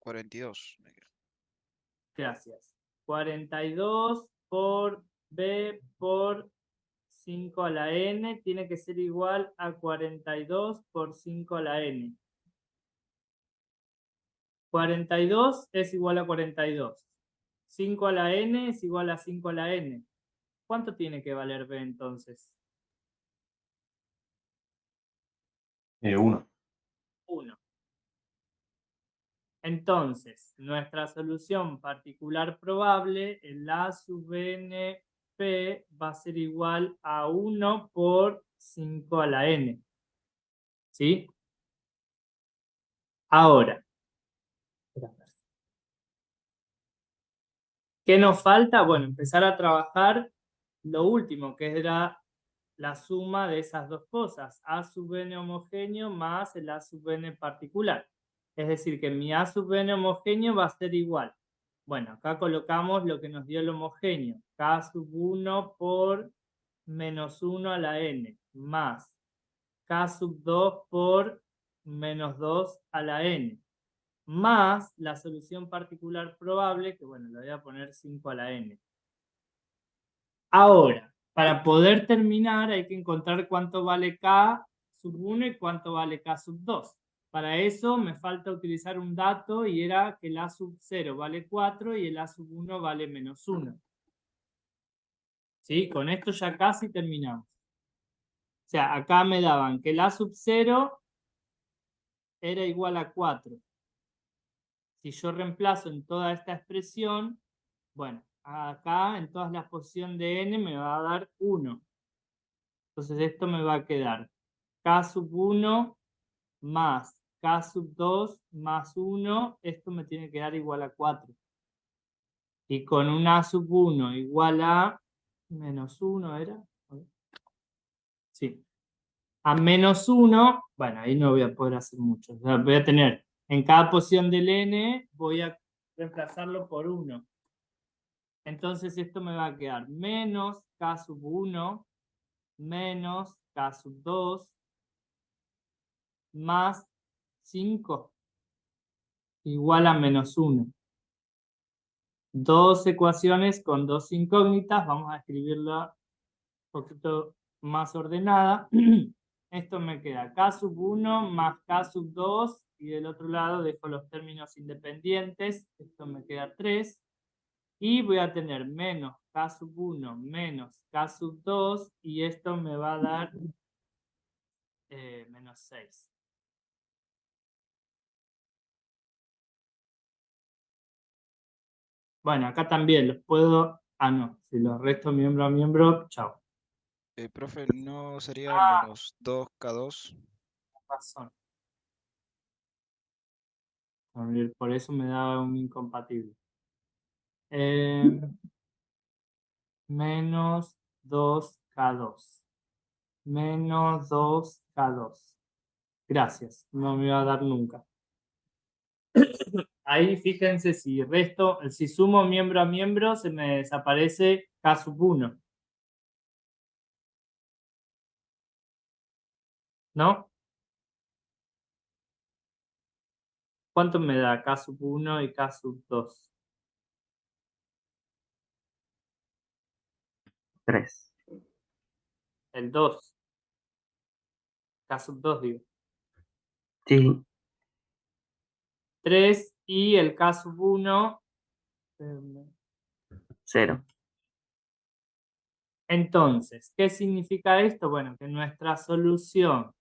$42. Gracias. 42 por b por 5 a la n tiene que ser igual a 42 por 5 a la n. 42 es igual a 42. 5 a la n es igual a 5 a la n. ¿Cuánto tiene que valer b entonces? 1. 1. Entonces, nuestra solución particular probable, el a sub n p va a ser igual a 1 por 5 a la n. ¿Sí? Ahora, ¿qué nos falta? Bueno, empezar a trabajar lo último, que era la suma de esas dos cosas, a sub n homogéneo más el a sub n particular. Es decir, que mi a sub n homogéneo va a ser igual. Bueno, acá colocamos lo que nos dio el homogéneo, k sub 1 por menos 1 a la n, más k sub 2 por menos 2 a la n, más la solución particular probable, que bueno, le voy a poner 5 a la n. Ahora, para poder terminar hay que encontrar cuánto vale k sub 1 y cuánto vale k sub 2. Para eso me falta utilizar un dato y era que el a sub 0 vale 4 y el a sub 1 vale menos 1. ¿Sí? Con esto ya casi terminamos. O sea, acá me daban que el a sub 0 era igual a 4. Si yo reemplazo en toda esta expresión, bueno, acá en todas las posiciones de n me va a dar 1. Entonces esto me va a quedar k sub 1 más k sub 2 más 1, esto me tiene que dar igual a 4. Y con un a sub 1 igual a menos 1, ¿era? Sí. A menos 1, bueno, ahí no voy a poder hacer mucho. O sea, voy a tener, en cada posición del n, voy a reemplazarlo por 1. Entonces esto me va a quedar menos k sub 1 menos k sub 2 más 5 igual a menos 1. Dos ecuaciones con dos incógnitas. Vamos a escribirla un poquito más ordenada. Esto me queda k sub 1 más k sub 2 y del otro lado dejo los términos independientes. Esto me queda 3. Y voy a tener menos k sub 1 menos k sub 2 y esto me va a dar menos 6. Bueno, acá también los puedo... Ah, no. Si los resto miembro a miembro, chao. Profe, ¿no sería menos 2K2? Razón. Por eso me da un incompatible. Menos 2K2. Menos 2K2. Gracias. No me va a dar nunca. Ahí fíjense si resto, si sumo miembro a miembro, se me desaparece K sub 1. ¿No? ¿Cuánto me da K sub 1 y K sub 2? 3. El 2. K sub 2 digo. Sí, 3 y el K sub 1. 0. Entonces, ¿qué significa esto? Bueno, que nuestra solución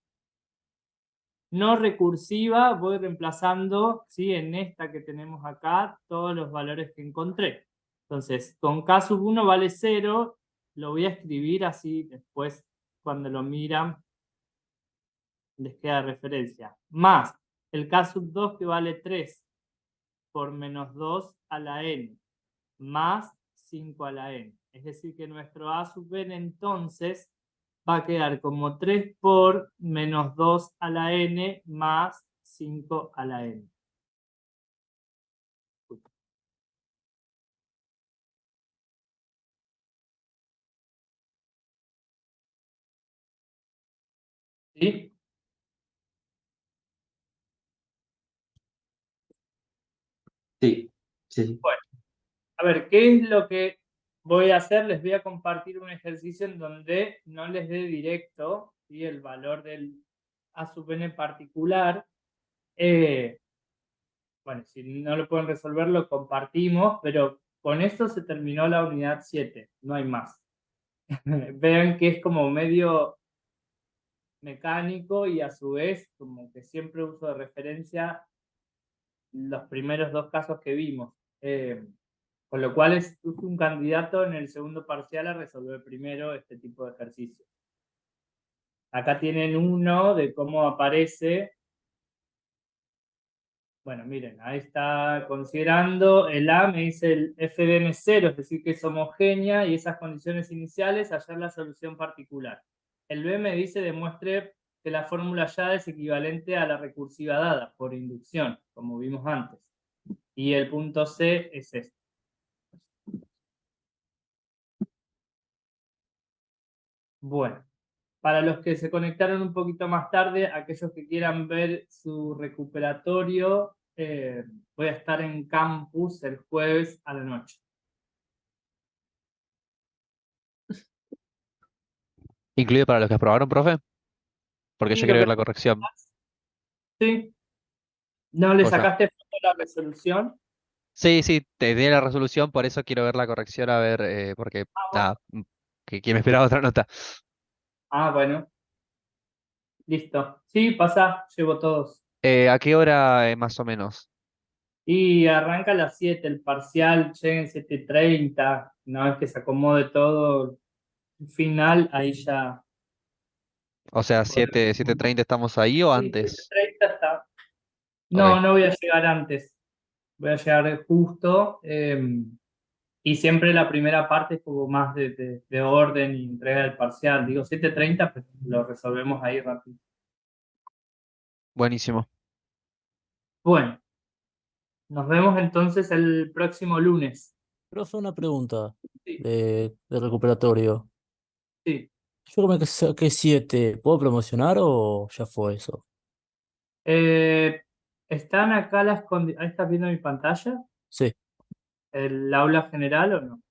no recursiva voy reemplazando, ¿sí? En esta que tenemos acá todos los valores que encontré. Entonces, con k sub 1 vale 0, lo voy a escribir así después cuando lo miran les queda referencia. Más el k sub 2 que vale 3 por menos 2 a la n más 5 a la n. Es decir que nuestro a sub n entonces va a quedar como 3 por menos 2 a la n más 5 a la n. ¿Sí? Sí, sí. Bueno, a ver, ¿qué es lo que voy a hacer? Les voy a compartir un ejercicio en donde no les dé directo, ¿sí? El valor del a sub n particular. Bueno, si no lo pueden resolver, lo compartimos, pero con esto se terminó la unidad 7, no hay más. Vean que es como medio mecánico y a su vez como que siempre uso de referencia los primeros dos casos que vimos. Con lo cual es un candidato en el segundo parcial a resolver primero este tipo de ejercicio. Acá tienen uno de cómo aparece. Bueno, miren, ahí está considerando el A, me dice el f de n 0, es decir, que es homogénea y esas condiciones iniciales, hallar la solución particular. El B me dice demuestre que la fórmula hallada es equivalente a la recursiva dada por inducción, como vimos antes. Y el punto C es este. Bueno, Para los que se conectaron un poquito más tarde, aquellos que quieran ver su recuperatorio, voy a estar en campus el jueves a la noche. ¿Incluye para los que aprobaron, profe? Porque yo Y lo quiero que ver la corrección. sí, ¿no le O ya. sacaste foto a la resolución? Sí, sí, te di la resolución, por eso quiero ver la corrección, a ver, porque, nada, que me esperaba otra nota. Bueno, listo. Sí, pasa, llevo todos. ¿A qué hora, más o menos? Y arranca a las 7 el parcial, lleguen 7:30, una vez que se acomode todo, final, ahí ya. O sea, 7:30 estamos ahí o Sí, antes. 7:30 está. Ok, No, no voy a llegar antes, voy a llegar justo. Y siempre la primera parte es como más de orden y entrega del parcial. Digo 7:30, pero lo resolvemos ahí rápido. buenísimo. Bueno, nos vemos entonces el próximo lunes. Profe, una pregunta Sí, de recuperatorio. sí. Yo me saqué 7. ¿Puedo promocionar o ya fue eso? ¿Están acá las condiciones? ¿Ahí estás viendo mi pantalla? Sí. ¿El aula general o no?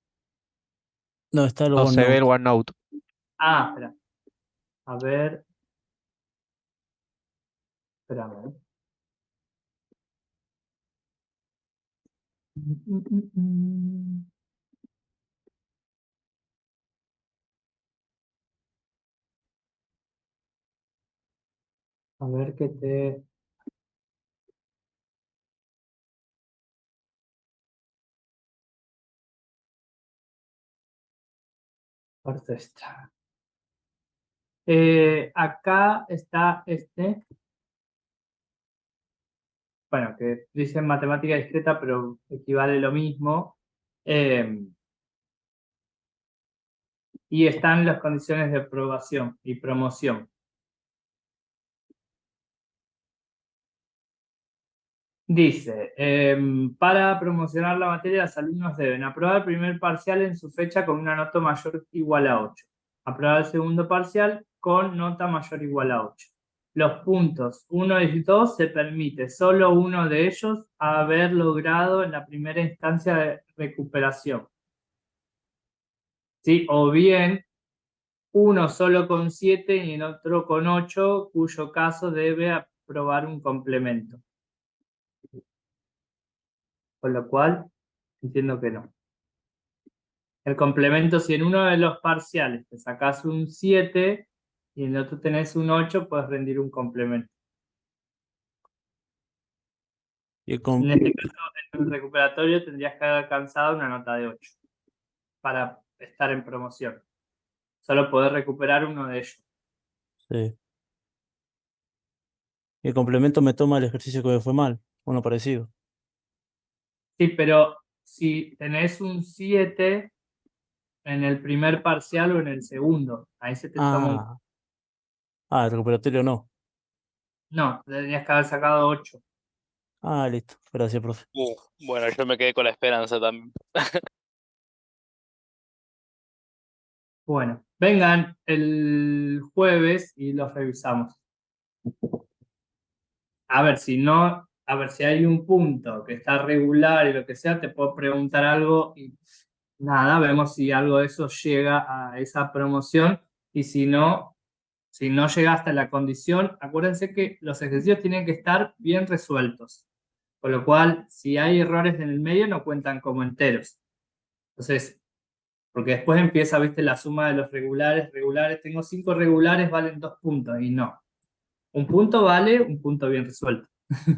No, está el No se ve el OneNote. OneNote. Espera. A ver. Espérame. A ver qué te... Parte está. Acá está este. Bueno, que dice matemática discreta, pero equivale lo mismo. Eh, y están las condiciones de aprobación y promoción. Dice, para promocionar la materia, los alumnos deben aprobar el primer parcial en su fecha con una nota mayor o igual a 8. Aprobar el segundo parcial con nota mayor o igual a 8. Los puntos 1 y 2 se permite solo uno de ellos haber logrado en la primera instancia de recuperación. ¿Sí? O bien uno solo con 7 y el otro con 8, cuyo caso debe aprobar un complemento. Con lo cual, entiendo que no. El complemento, si en uno de los parciales te sacas un 7 y en el otro tenés un 8, puedes rendir un complemento. Y con... En este caso, en el recuperatorio tendrías que haber alcanzado una nota de 8 para estar en promoción. Solo poder recuperar uno de ellos. Sí. Y el complemento me toma el ejercicio que me fue mal. Uno parecido. Sí, pero si tenés un 7 en el primer parcial o en el segundo, ahí se te toma un... Ah, el recuperatorio no. No, tendrías que haber sacado 8. Ah, listo. Gracias, profe. Bueno, yo me quedé con la esperanza también. Bueno, vengan el jueves y los revisamos. A ver si no, a ver si hay un punto que está regular y lo que sea, te puedo preguntar algo y nada, vemos si algo de eso llega a esa promoción y si no llega hasta la condición, acuérdense que los ejercicios tienen que estar bien resueltos. Con lo cual, si hay errores en el medio, no cuentan como enteros. Entonces, porque después empieza, viste, la suma de los regulares. Tengo 5 regulares, valen 2 puntos. Y no. Un punto vale un punto bien resuelto.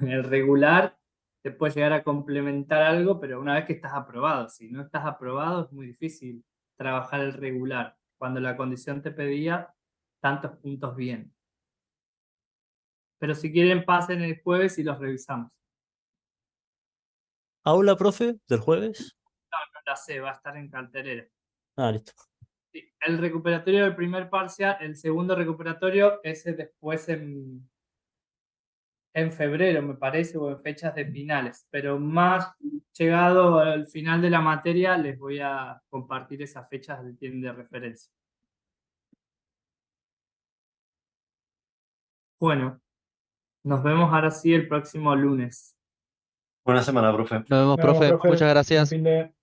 El regular te puede llegar a complementar algo, pero una vez que estás aprobado. Si no estás aprobado, es muy difícil trabajar el regular. Cuando la condición te pedía tantos puntos bien. Pero si quieren, pasen el jueves y los revisamos. ¿Aula, profe? ¿Del jueves? No la sé, va a estar en cartelera. Ah, listo. Sí, el recuperatorio del primer parcial, el segundo recuperatorio, ese después en febrero, me parece, o en fechas de finales. Pero más llegado al final de la materia, les voy a compartir esas fechas que tienen de referencia. Bueno, nos vemos ahora sí el próximo lunes. Buena semana, profe. Nos vemos, profe. Muchas gracias. Buen fin de-